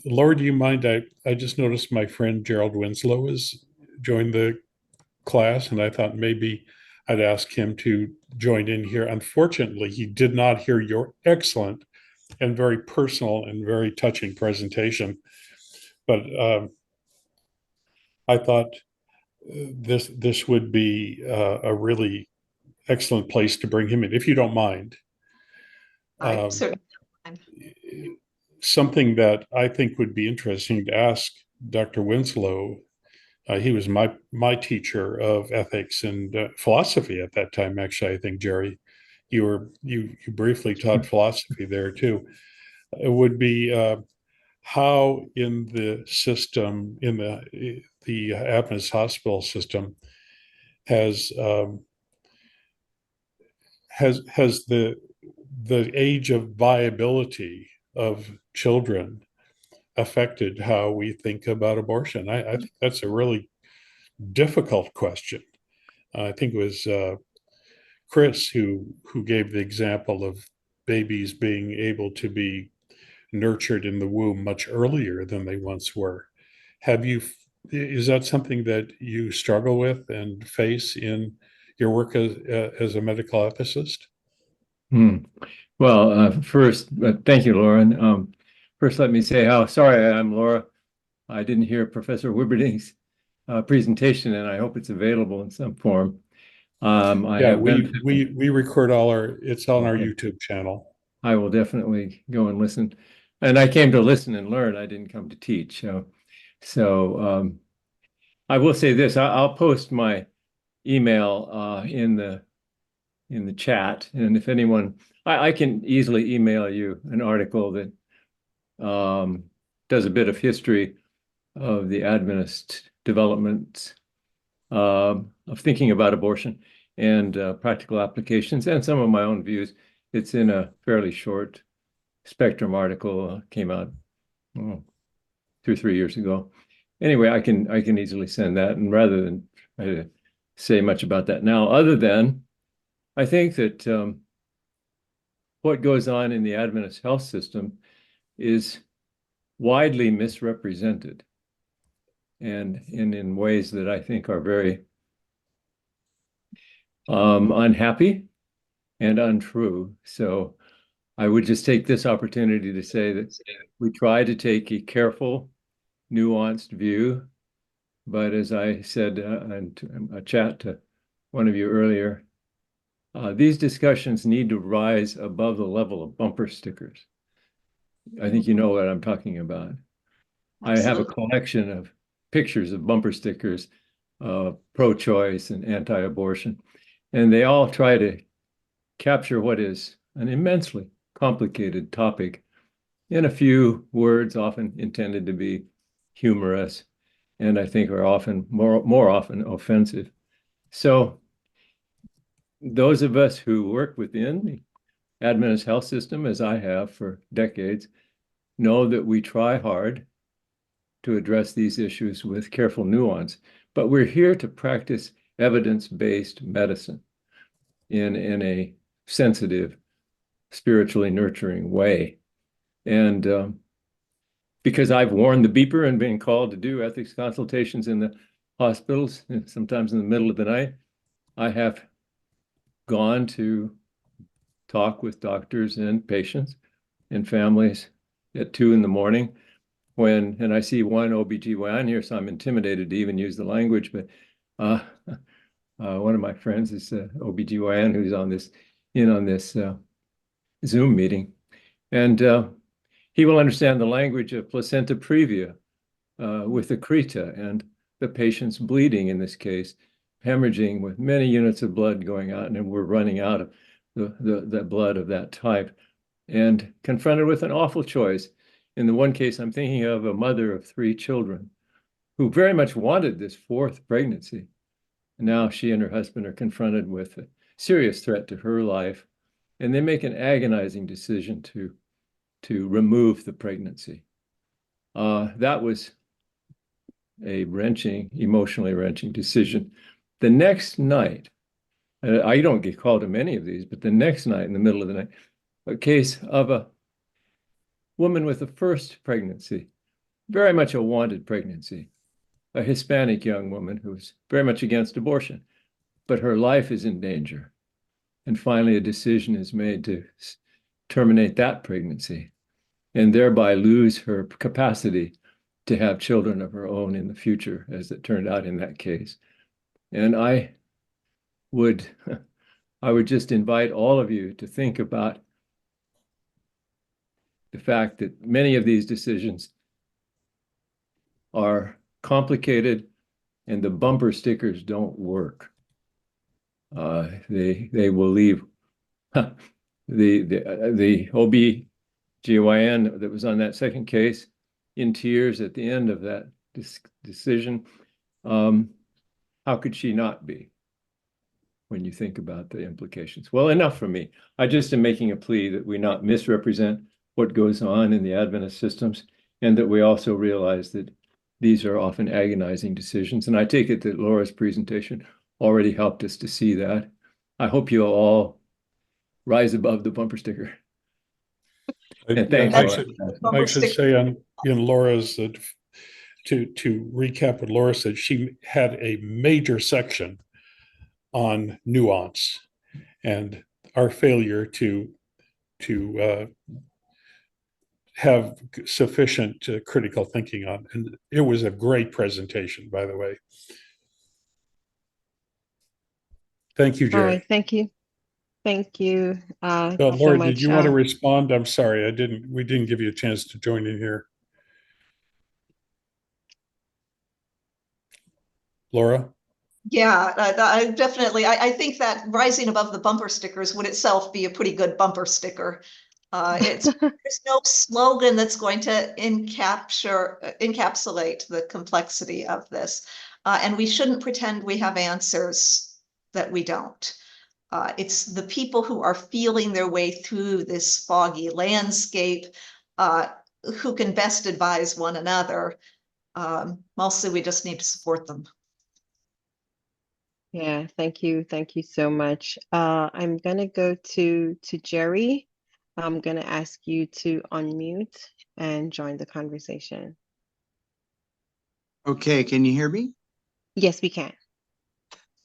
Laura, do you mind? I just noticed my friend Gerald Winslow has joined the class, and I thought maybe I'd ask him to join in here. Unfortunately, he did not hear your excellent and very personal and very touching presentation. But I thought this would be a really excellent place to bring him in, if you don't mind. I certainly don't mind. Something that I think would be interesting to ask Dr. Winslow. He was my teacher of ethics and philosophy at that time. Actually, I think Jerry you briefly taught philosophy there too. It would be how in the system, in the Adventist hospital system, has the age of viability of children affected how we think about abortion? I think that's a really difficult question. I think it was Chris who gave the example of babies being able to be nurtured in the womb much earlier than they once were. Is that something that you struggle with and face in your work as a medical ethicist? Well, first, thank you, Lauren. First, let me say how sorry I am, Laura. I didn't hear Professor Wibberding's presentation, and I hope it's available in some form. We record it's on our Okay. YouTube channel. I will definitely go and listen. And I came to listen and learn. I didn't come to teach. So I will say this. I'll post my email in the chat. And if anyone, I can easily email you an article that does a bit of history of the Adventist development of thinking about abortion and practical applications and some of my own views. It's in a fairly short Spectrum article, came out 2 or 3 years ago. Anyway, I can easily send that, and rather than try to say much about that now, other than I think that what goes on in the Adventist health system is widely misrepresented, and in ways that I think are very unhappy and untrue. So I would just take this opportunity to say that we try to take a careful, nuanced view, but as I said in a chat to one of you earlier, these discussions need to rise above the level of bumper stickers. I think you know what I'm talking about. I have a collection of pictures of bumper stickers, pro-choice and anti-abortion, and they all try to capture what is an immensely complicated topic in a few words, often intended to be humorous, and I think are often more often offensive. So those of us who work within the Adventist health system, as I have for decades, know that we try hard to address these issues with careful nuance, but we're here to practice evidence-based medicine in a sensitive, spiritually nurturing way. And because I've worn the beeper and been called to do ethics consultations in the hospitals, sometimes in the middle of the night, I have gone to talk with doctors and patients and families at 2 a.m. and I see one OBGYN here, so I'm intimidated to even use the language, but one of my friends is OBGYN who's on this Zoom meeting, and he will understand the language of placenta previa with the creta and the patient's bleeding in this case, hemorrhaging with many units of blood going out, and we're running out of the blood of that type, and confronted with an awful choice. In the one case, I'm thinking of a mother of 3 children who very much wanted this 4th pregnancy. And now she and her husband are confronted with a serious threat to her life, and they make an agonizing decision to remove the pregnancy. That was a emotionally wrenching decision. The next night, I don't get called to many of these, but the next night, in the middle of the night, a case of a woman with a 1st pregnancy, very much a wanted pregnancy, a Hispanic young woman who's very much against abortion, but her life is in danger. And finally, a decision is made to terminate that pregnancy and thereby lose her capacity to have children of her own in the future, as it turned out in that case. And I would just invite all of you to think about the fact that many of these decisions are complicated and the bumper stickers don't work. They will leave the OB/GYN that was on that second case in tears at the end of that decision. How could she not be when you think about the implications? Well, enough from me. I just am making a plea that we not misrepresent what goes on in the Adventist systems, and that we also realize that these are often agonizing decisions. And I take it that Laura's presentation already helped us to see that. I hope you'll all rise above the bumper sticker. And thanks, I should say in Laura's, to recap what Laura said, she had a major section on nuance and our failure to have sufficient critical thinking on. And it was a great presentation, by the way. Thank you, Jerry. All right, thank you. Thank you. Laura, did you want to respond? I'm sorry, we didn't give you a chance to join in here. Laura? Yeah, I definitely. I think that rising above the bumper stickers would itself be a pretty good bumper sticker. There's no slogan that's going to encapsulate the complexity of this. And we shouldn't pretend we have answers that we don't. It's the people who are feeling their way through this foggy landscape who can best advise one another. Mostly we just need to support them. Yeah, thank you. Thank you so much. I'm gonna go to Jerry. I'm gonna ask you to unmute and join the conversation. Okay, can you hear me? Yes, we can.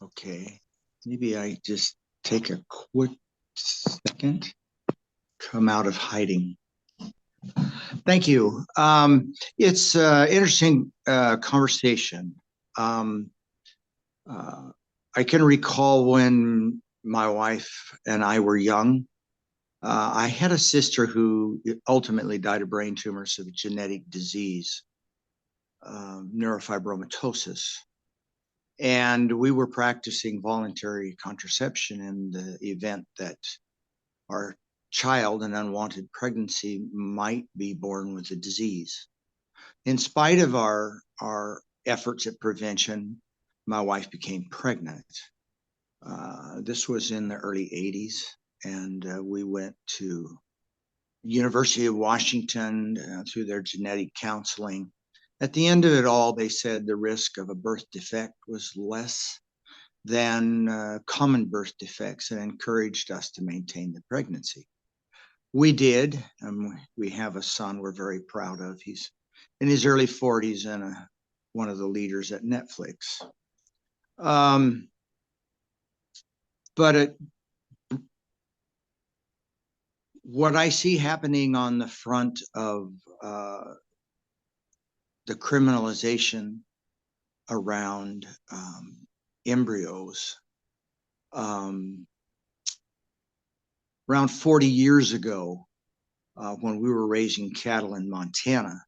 Okay, maybe I just take a quick second, come out of hiding. Thank you. It's an interesting conversation. I can recall when my wife and I were young, I had a sister who ultimately died of brain tumors of a genetic disease, neurofibromatosis. And we were practicing voluntary contraception in the event that our child, an unwanted pregnancy, might be born with the disease. In spite of our efforts at prevention, my wife became pregnant. This was in the early 80s, and we went to University of Washington through their genetic counseling. At the end of it all, they said the risk of a birth defect was less than common birth defects, and encouraged us to maintain the pregnancy. We did, and we have a son we're very proud of. He's in his early 40s and one of the leaders at Netflix. What I see happening on the front of the criminalization around embryos, around 40 years ago, when we were raising cattle in Montana,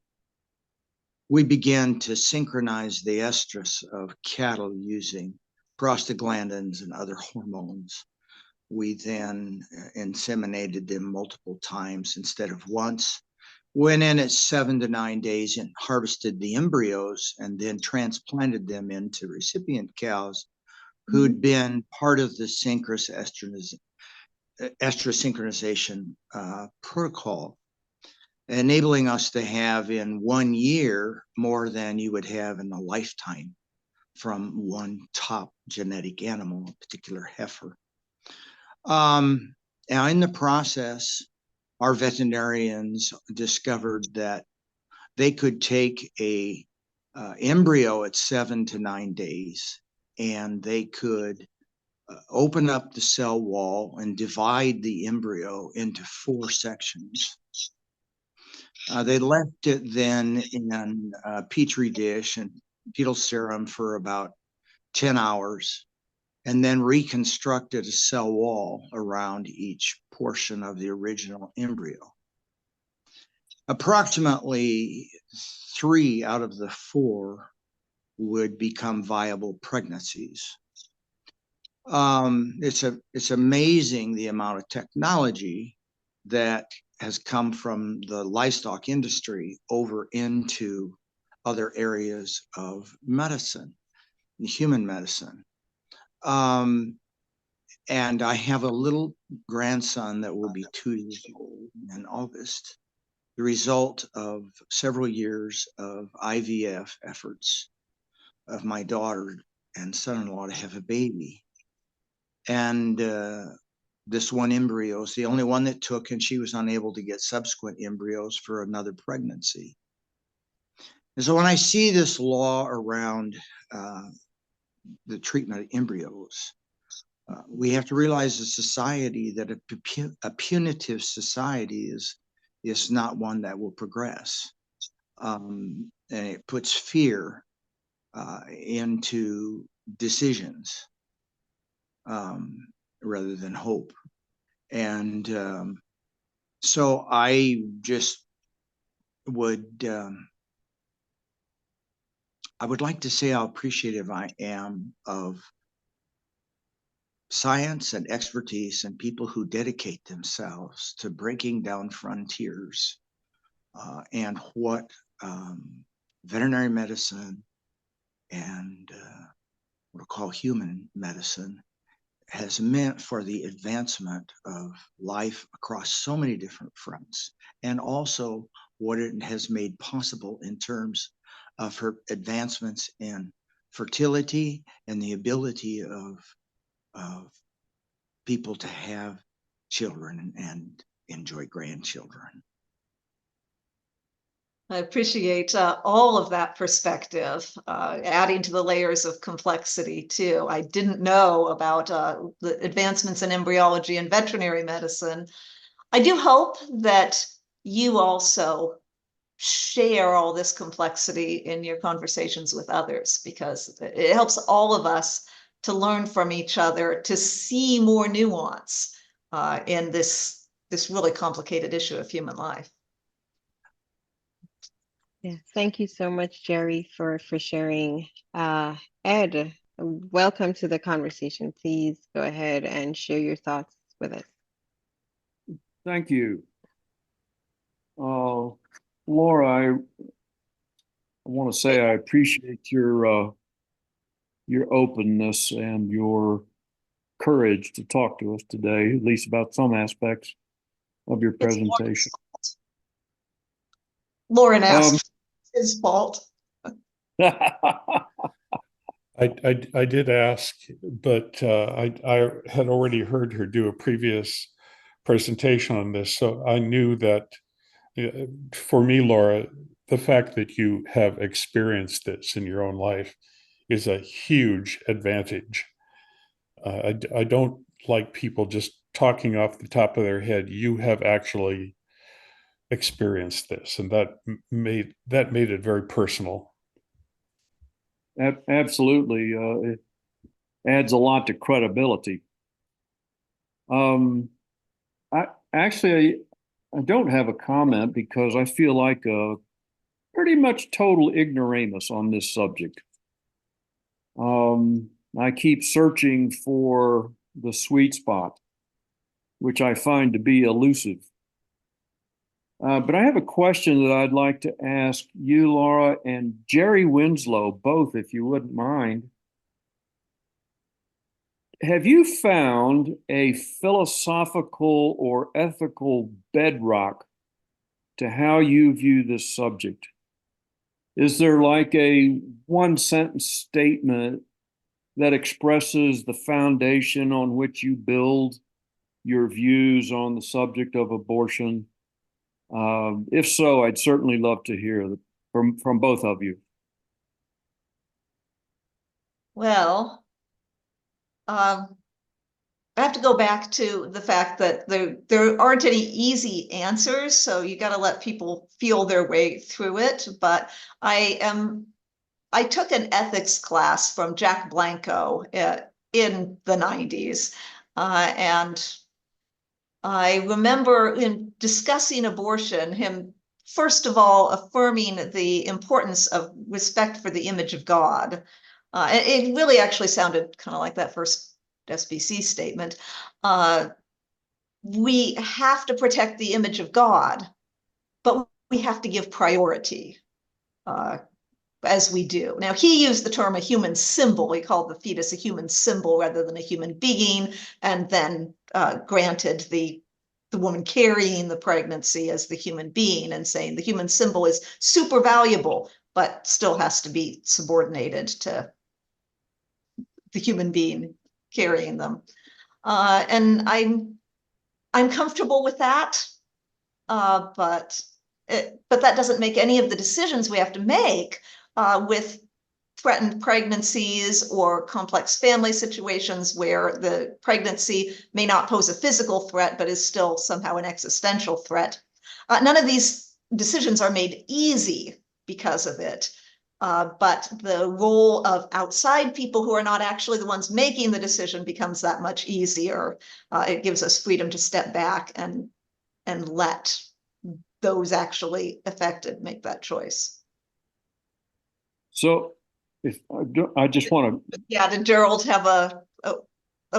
we began to synchronize the estrus of cattle using prostaglandins and other hormones. We then inseminated them multiple times instead of once, went in at 7 to 9 days and harvested the embryos, and then transplanted them into recipient cows who'd been part of the estrus synchronization protocol, enabling us to have in 1 year more than you would have in a lifetime from one top genetic animal, a particular heifer. Now, in the process, our veterinarians discovered that they could take a embryo at 7 to 9 days, and they could open up the cell wall and divide the embryo into 4 sections. They left it then in a petri dish and fetal serum for about 10 hours, and then reconstructed a cell wall around each portion of the original embryo. Approximately 3 out of the 4 would become viable pregnancies. It's amazing the amount of technology that has come from the livestock industry over into other areas of medicine, human medicine. And I have a little grandson that will be 2 years old in August, the result of several years of IVF efforts of my daughter and son-in-law to have a baby. And this one embryo is the only one that took, and she was unable to get subsequent embryos for another pregnancy. And so when I see this law around the treatment of embryos, we have to realize a society that a punitive society is not one that will progress. And it puts fear into decisions rather than hope. And so I just would I would like to say how appreciative I am of science and expertise and people who dedicate themselves to breaking down frontiers and what veterinary medicine and what I call human medicine has meant for the advancement of life across so many different fronts, and also what it has made possible in terms of her advancements in fertility and the ability of people to have children and enjoy grandchildren. I appreciate all of that perspective, adding to the layers of complexity too. I didn't know about the advancements in embryology and veterinary medicine. I do hope that you also share all this complexity in your conversations with others, because it helps all of us to learn from each other, to see more nuance in this really complicated issue of human life. Yeah, thank you so much, Jerry, for sharing. Ed, welcome to the conversation. Please go ahead and share your thoughts with us. Thank you. Laura, I want to say I appreciate your openness and your courage to talk to us today, at least about some aspects of your presentation. Lauren asked, his fault. I did ask, but I had already heard her do a previous presentation on this, so I knew that for me, Laura, the fact that you have experienced this in your own life is a huge advantage. I don't like people just talking off the top of their head. You have actually experienced this, and that made it very personal. Absolutely. It adds a lot to credibility. I don't have a comment because I feel like a pretty much total ignoramus on this subject. I keep searching for the sweet spot, which I find to be elusive. But I have a question that I'd like to ask you, Laura, and Jerry Winslow, both, if you wouldn't mind. Have you found a philosophical or ethical bedrock to how you view this subject? Is there like a one-sentence statement that expresses the foundation on which you build your views on the subject of abortion? If so, I'd certainly love to hear from both of you. Well, I have to go back to the fact that there aren't any easy answers, so you got to let people feel their way through it. But I took an ethics class from Jack Blanco in the 90s, and I remember in discussing abortion, him first of all affirming the importance of respect for the image of God. It really actually sounded kind of like that first SBC statement, we have to protect the image of God, but we have to give priority as we do. Now, he used the term a human symbol. He called the fetus a human symbol rather than a human being, and then granted the woman carrying the pregnancy as the human being, and saying the human symbol is super valuable, but still has to be subordinated to the human being carrying them. And I'm comfortable with that, but that doesn't make any of the decisions we have to make with threatened pregnancies or complex family situations where the pregnancy may not pose a physical threat, but is still somehow an existential threat. None of these decisions are made easy because of it. But the role of outside people who are not actually the ones making the decision becomes that much easier. It gives us freedom to step back and let those actually affected make that choice. So if I just want to, yeah, did Gerald have a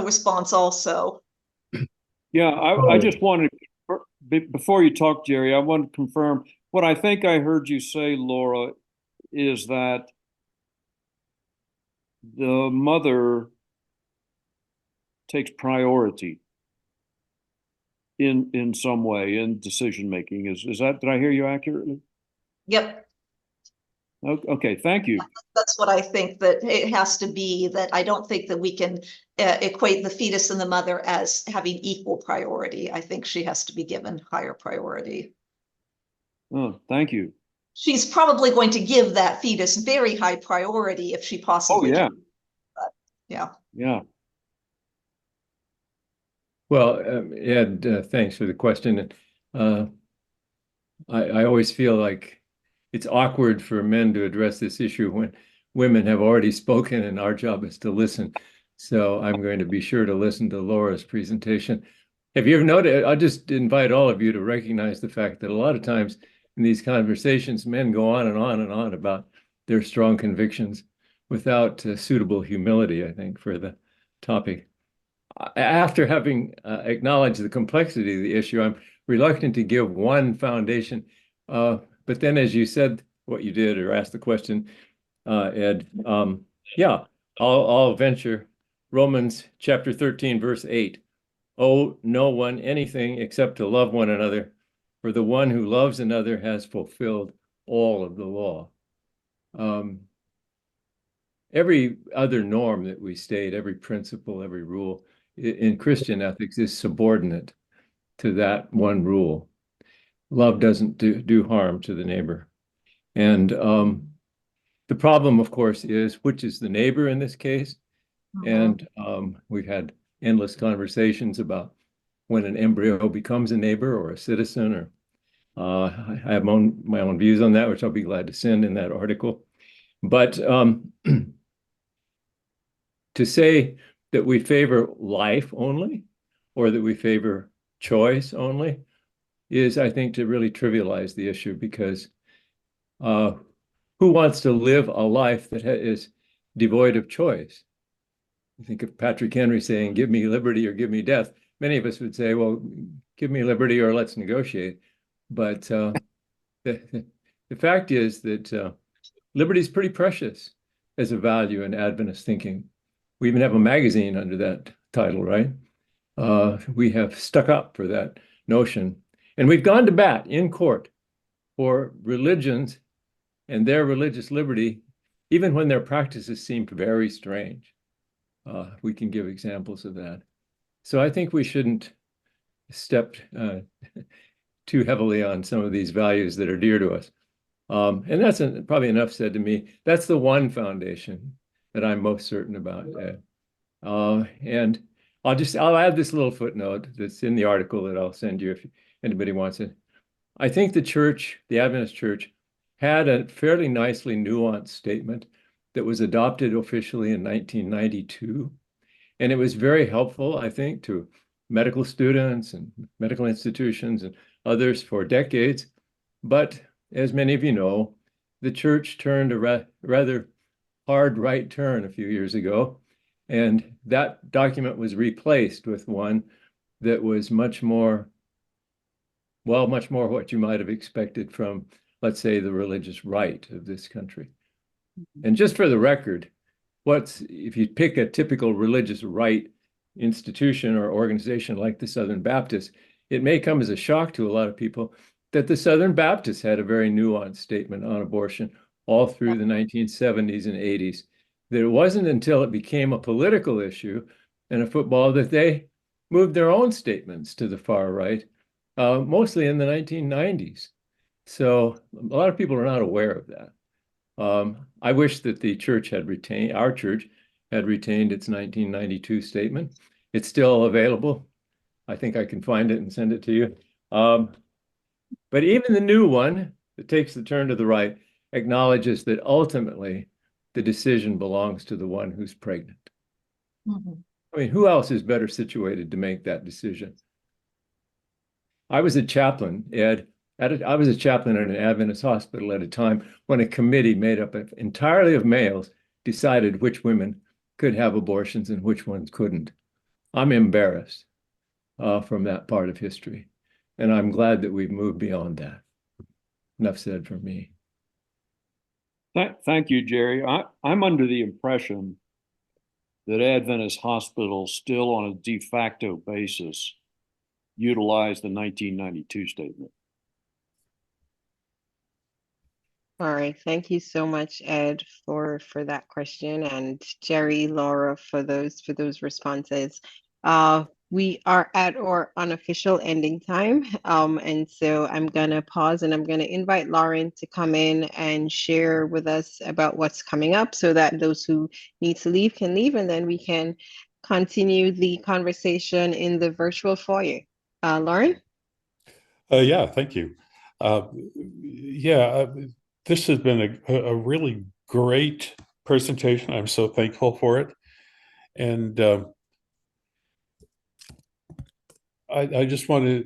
response also? Yeah, I just wanted before you talk, Jerry, I want to confirm what I think I heard you say, Laura, is that the mother takes priority in some way in decision making. Is that, did I hear you accurately? Yep. Okay, thank you. That's what I think, that it has to be. That I don't think that we can equate the fetus and the mother as having equal priority. I think she has to be given higher priority. Oh, thank you. She's probably going to give that fetus very high priority if she possibly can. But, yeah. Yeah. Well, Ed, thanks for the question. I always feel like it's awkward for men to address this issue when women have already spoken and our job is to listen. So I'm going to be sure to listen to Laura's presentation. Have you ever noticed, I'll just invite all of you to recognize the fact that a lot of times in these conversations, men go on and on and on about their strong convictions without suitable humility, I think, for the topic. After having acknowledged the complexity of the issue, I'm reluctant to give one foundation. But then as you said what you did or asked the question, Ed, yeah, I'll venture Romans chapter 13, verse 8. Owe no one anything except to love one another, for the one who loves another has fulfilled all of the law. Every other norm that we state, every principle, every rule in Christian ethics is subordinate to that one rule. Love doesn't do harm to the neighbor. And the problem, of course, is which is the neighbor in this case. And we've had endless conversations about when an embryo becomes a neighbor or a citizen, or I have my own views on that, which I'll be glad to send in that article. But to say that we favor life only, or that we favor choice only, is, I think, to really trivialize the issue, because who wants to live a life that is devoid of choice? You think of Patrick Henry saying, give me liberty or give me death. Many of us would say, well, give me liberty or let's negotiate. But the fact is that liberty is pretty precious as a value in Adventist thinking. We even have a magazine under that title, right? We have stuck up for that notion. And we've gone to bat in court for religions and their religious liberty, even when their practices seemed very strange. We can give examples of that. So I think we shouldn't step too heavily on some of these values that are dear to us. And that's probably enough said to me. That's the one foundation that I'm most certain about. And I'll add this little footnote that's in the article that I'll send you if anybody wants it. I think the church, the Adventist church, had a fairly nicely nuanced statement that was adopted officially in 1992. And it was very helpful, I think, to medical students and medical institutions and others for decades. But as many of you know, the church turned a rather hard right turn a few years ago And that document was replaced with one that was much more what you might have expected from, let's say, the religious right of this country. And just for the record, if you pick a typical religious right institution or organization like the Southern Baptists, it may come as a shock to a lot of people that the Southern Baptists had a very nuanced statement on abortion all through the 1970s and 80s. That it wasn't until it became a political issue in a football that they moved their own statements to the far right, mostly in the 1990s. So a lot of people are not aware of that. I wish that our church had retained its 1992 statement. It's still available. I think I can find it and send it to you. But even the new one that takes the turn to the right acknowledges that ultimately the decision belongs to the one who's pregnant. Mm-hmm. I mean, who else is better situated to make that decision? I was a chaplain, Ed. I was a chaplain at an Adventist hospital at a time when a committee made up entirely of males decided which women could have abortions and which ones couldn't. I'm embarrassed from that part of history. And I'm glad that we've moved beyond that. Enough said for me. Thank you, Jerry. I'm under the impression that Adventist hospitals still on a de facto basis utilize the 1992 statement. All right. Thank you so much, Ed, for that question, and Jerry, Laura, for those responses. We are at our unofficial ending time. And so I'm gonna pause and I'm gonna invite Lauren to come in and share with us about what's coming up so that those who need to leave can leave, and then we can continue the conversation in the virtual foyer. Lauren? Yeah, thank you. This has been a really great presentation. I'm so thankful for it. And I just want to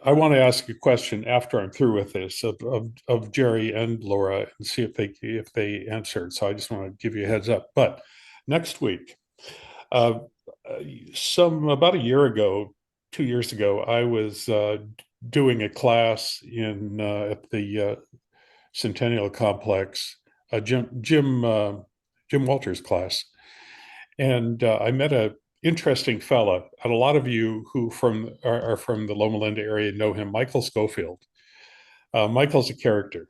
ask a question after I'm through with this of Jerry and Laura and see if they answered. So I just want to give you a heads up. But next week, about a year ago, 2 years ago, I was doing a class at the Centennial Complex, Jim Walter's class, and I met a interesting fella, and a lot of you who are from the Loma Linda area know him, Michael Schofield. Michael's a character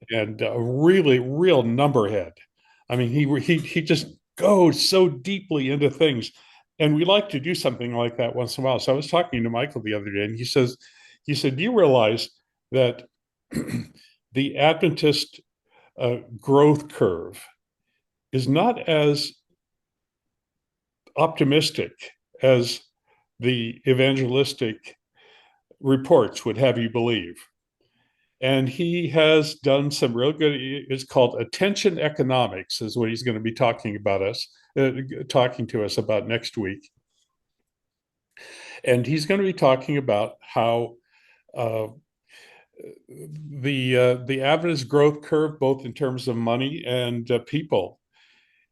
and a really real numberhead. I mean, he just goes so deeply into things, and we like to do something like that once in a while. So I was talking to Michael the other day, and he said, "Do you realize that the Adventist growth curve is not as optimistic as the evangelistic reports would have you believe?" And he has done some real good. It's called attention economics, is what he's going to be talking to us about next week. And he's going to be talking about how the Adventist growth curve, both in terms of money and people,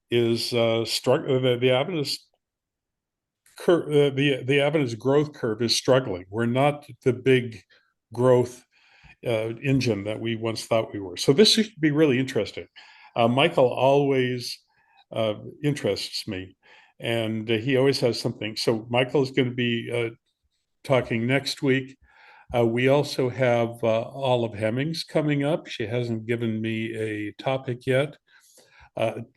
is struggling. The Adventist growth curve is struggling. We're not the big growth engine that we once thought we were. So this should be really interesting. Michael always interests me, and he always has something. So Michael is going to be talking next week. We also have Olive Hemmings coming up. She hasn't given me a topic yet.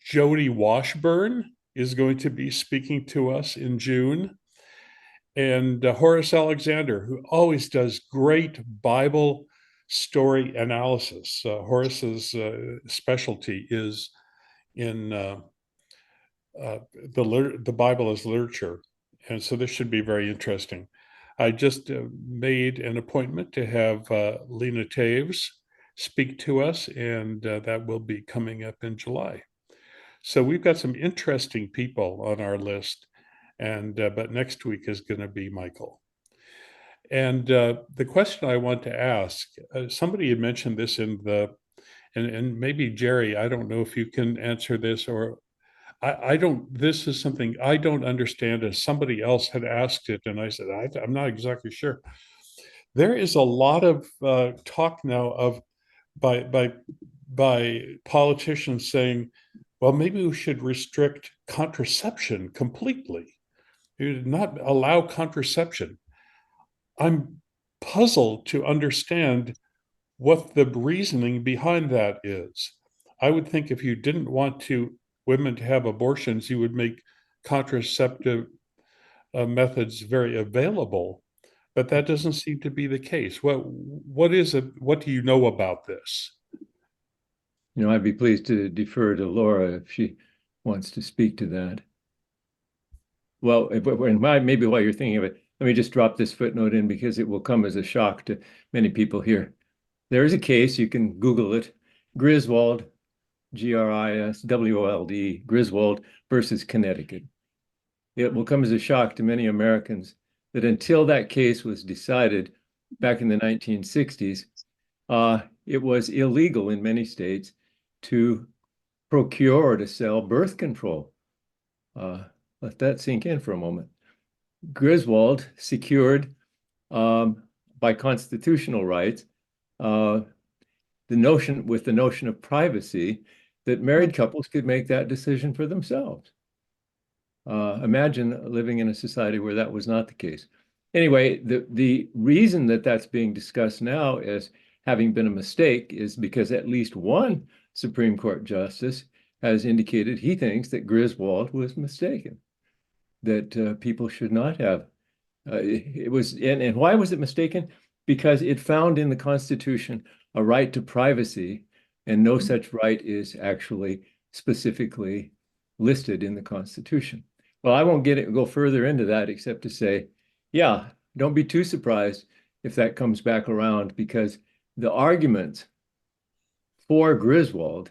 Jody Washburn is going to be speaking to us in June. And Horace Alexander, who always does great Bible story analysis. Horace's specialty is in the Bible as literature. And so this should be very interesting. I just made an appointment to have Lena Taves speak to us, and that will be coming up in July. So we've got some interesting people on our list, and but next week is going to be Michael. And the question I want to ask, somebody had mentioned this and maybe Jerry, I don't know if you can answer this, or I don't, this is something I don't understand, as somebody else had asked it, and I said, I'm not exactly sure. There is a lot of talk now of by politicians saying, well, maybe we should restrict contraception completely. You not allow contraception. I'm puzzled to understand what the reasoning behind that is. I would think if you didn't want women to have abortions, you would make contraceptive methods very available, but that doesn't seem to be the case. What is it? What do you know about this? I'd be pleased to defer to Laura if she wants to speak to that. Well, maybe while you're thinking of it, let me just drop this footnote in because it will come as a shock to many people here. There is a case, you can Google it, Griswold, Griswold, Griswold versus Connecticut. It will come as a shock to many Americans that until that case was decided back in the 1960s, it was illegal in many states to procure or to sell birth control. Let that sink in for a moment. Griswold secured by constitutional rights the notion of privacy that married couples could make that decision for themselves. Imagine living in a society where that was not the case. Anyway, the reason that that's being discussed now as having been a mistake is because at least one Supreme Court justice has indicated he thinks that Griswold was mistaken, that people should not have. And why was it mistaken? Because it found in the Constitution a right to privacy, and no such right is actually specifically listed in the Constitution. Well, I won't go further into that except to say, yeah, don't be too surprised if that comes back around, because the arguments for Griswold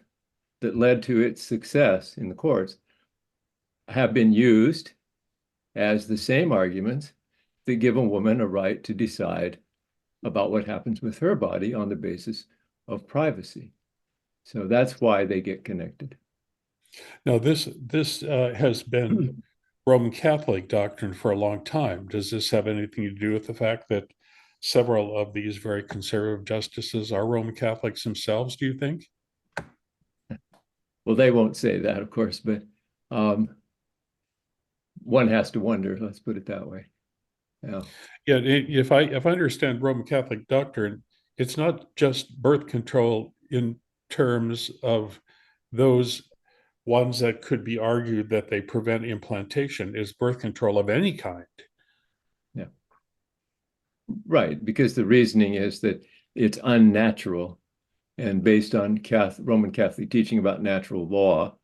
that led to its success in the courts have been used as the same arguments that give a woman a right to decide about what happens with her body on the basis of privacy. So that's why they get connected. Now, this has been Roman Catholic doctrine for a long time. Does this have anything to do with the fact that several of these very conservative justices are Roman Catholics themselves, do you think? Well, they won't say that, of course, but one has to wonder, let's put it that way. Yeah. Yeah, if I understand Roman Catholic doctrine, it's not just birth control in terms of those ones that could be argued that they prevent implantation, is birth control of any kind. Yeah. Right, because the reasoning is that it's unnatural, and based on Roman Catholic teaching about natural law,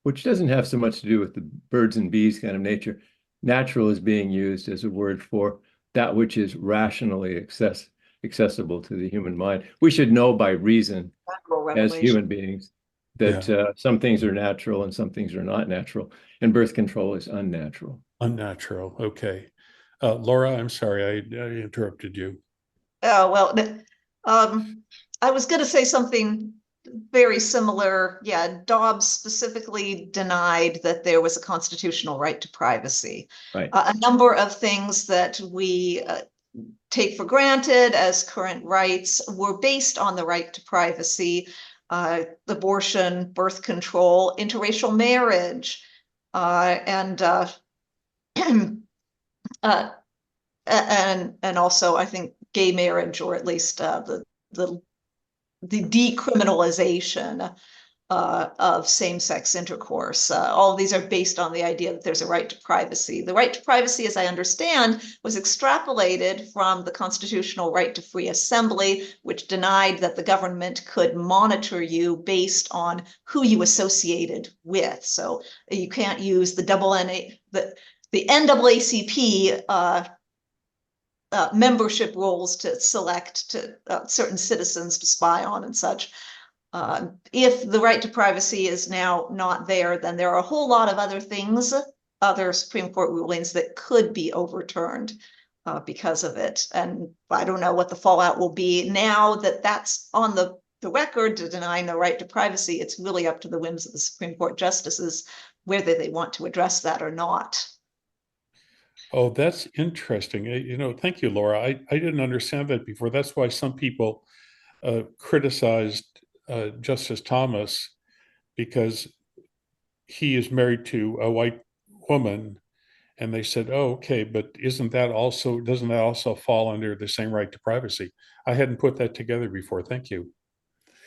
which doesn't have so much to do with the birds and bees kind of nature. Natural is being used as a word for that which is rationally accessible to the human mind. We should know by reason as human beings that some things are natural and some things are not natural, and birth control is unnatural. Unnatural, okay. Laura, I'm sorry, I interrupted you. Oh, well, I was going to say something very similar. Yeah, Dobbs specifically denied that there was a constitutional right to privacy. Right. A number of things that we take for granted as current rights were based on the right to privacy. Abortion, birth control, interracial marriage, and also I think gay marriage, or at least the decriminalization of same-sex intercourse. All of these are based on the idea that there's a right to privacy. The right to privacy, as I understand, was extrapolated from the constitutional right to free assembly, which denied that the government could monitor you based on who you associated with. So you can't use the NAACP membership roles to select certain citizens to spy on and such. If the right to privacy is now not there, then there are a whole lot of other things, other Supreme Court rulings that could be overturned because of it. And I don't know what the fallout will be. Now that that's on the record to deny no right to privacy, it's really up to the whims of the Supreme Court justices whether they want to address that or not. Oh, that's interesting. Thank you, Laura. I didn't understand that before. That's why some people criticized Justice Thomas, because he is married to a white woman, and they said, "Oh, okay, but doesn't that also fall under the same right to privacy?" I hadn't put that together before. Thank you.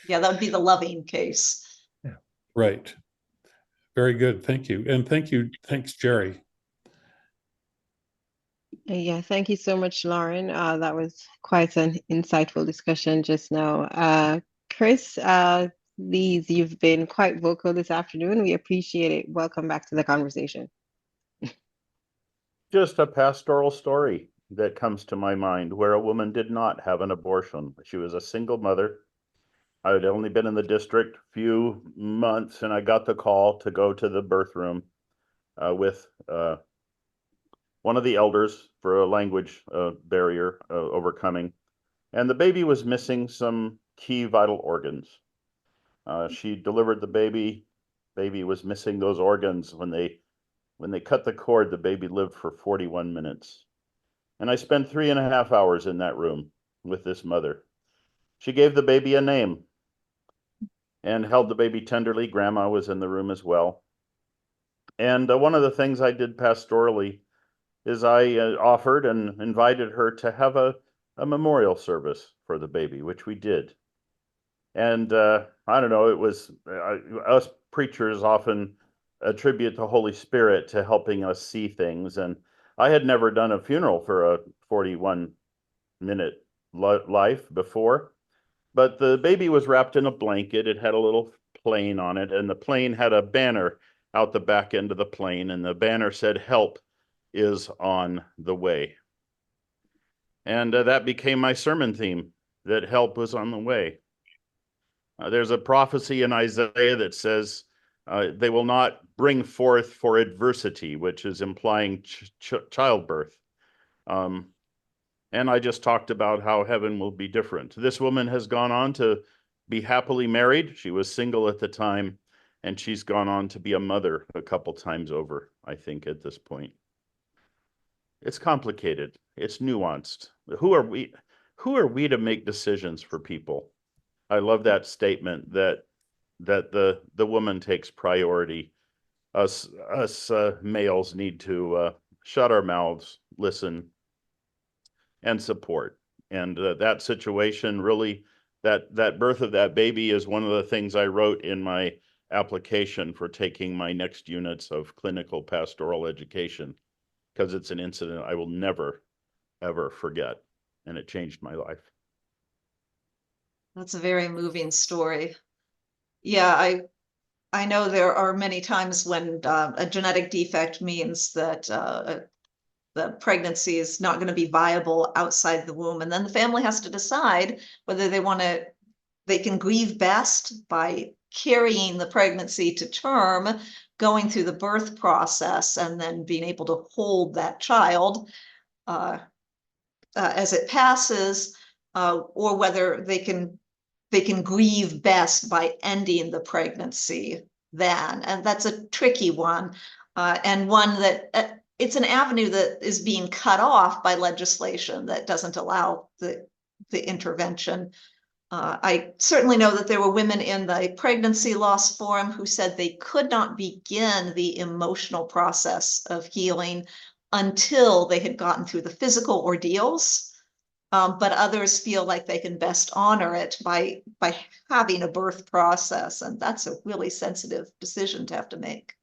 Yeah, that would be the Loving case. Right. Very good. Thank you. And thanks, Jerry. Yeah, thank you so much, Lauren. That was quite an insightful discussion just now. Chris, Lees, you've been quite vocal this afternoon. We appreciate it. Welcome back to the conversation. Just a pastoral story that comes to my mind where a woman did not have an abortion. She was a single mother. I had only been in the district a few months, and I got the call to go to the birth room with one of the elders for a language barrier overcoming. And the baby was missing some key vital organs. She delivered the baby. Baby was missing those organs. When they cut the cord, the baby lived for 41 minutes. And I spent 3.5 hours in that room with this mother. She gave the baby a name and held the baby tenderly. Grandma was in the room as well. And one of the things I did pastorally is I offered and invited her to have a memorial service for the baby, which we did. And I don't know, it was us preachers often attribute the Holy Spirit to helping us see things. And I had never done a funeral for a 41-minute life before, but the baby was wrapped in a blanket. It had a little plane on it, and the plane had a banner out the back end of the plane, and the banner said, "Help is on the way." And that became my sermon theme, that help was on the way. There's a prophecy in Isaiah that says they will not bring forth for adversity, which is implying childbirth. And I just talked about how heaven will be different. This woman has gone on to be happily married. She was single at the time, and she's gone on to be a mother a couple times over, I think, at this point. It's complicated. It's nuanced. Who are we to make decisions for people? I love that statement that the woman takes priority. Us males need to shut our mouths, listen, and support. And that situation really, that birth of that baby is one of the things I wrote in my application for taking my next units of clinical pastoral education, because it's an incident I will never, ever forget. And it changed my life. That's a very moving story. Yeah, I know there are many times when a genetic defect means that the pregnancy is not going to be viable outside the womb. And then the family has to decide whether they can grieve best by carrying the pregnancy to term, going through the birth process, and then being able to hold that child as it passes, or whether they can grieve best by ending the pregnancy then. And that's a tricky one, and one that it's an avenue that is being cut off by legislation that doesn't allow the intervention. I certainly know that there were women in the pregnancy loss forum who said they could not begin the emotional process of healing until they had gotten through the physical ordeals. But others feel like they can best honor it by having a birth process. And that's a really sensitive decision to have to make.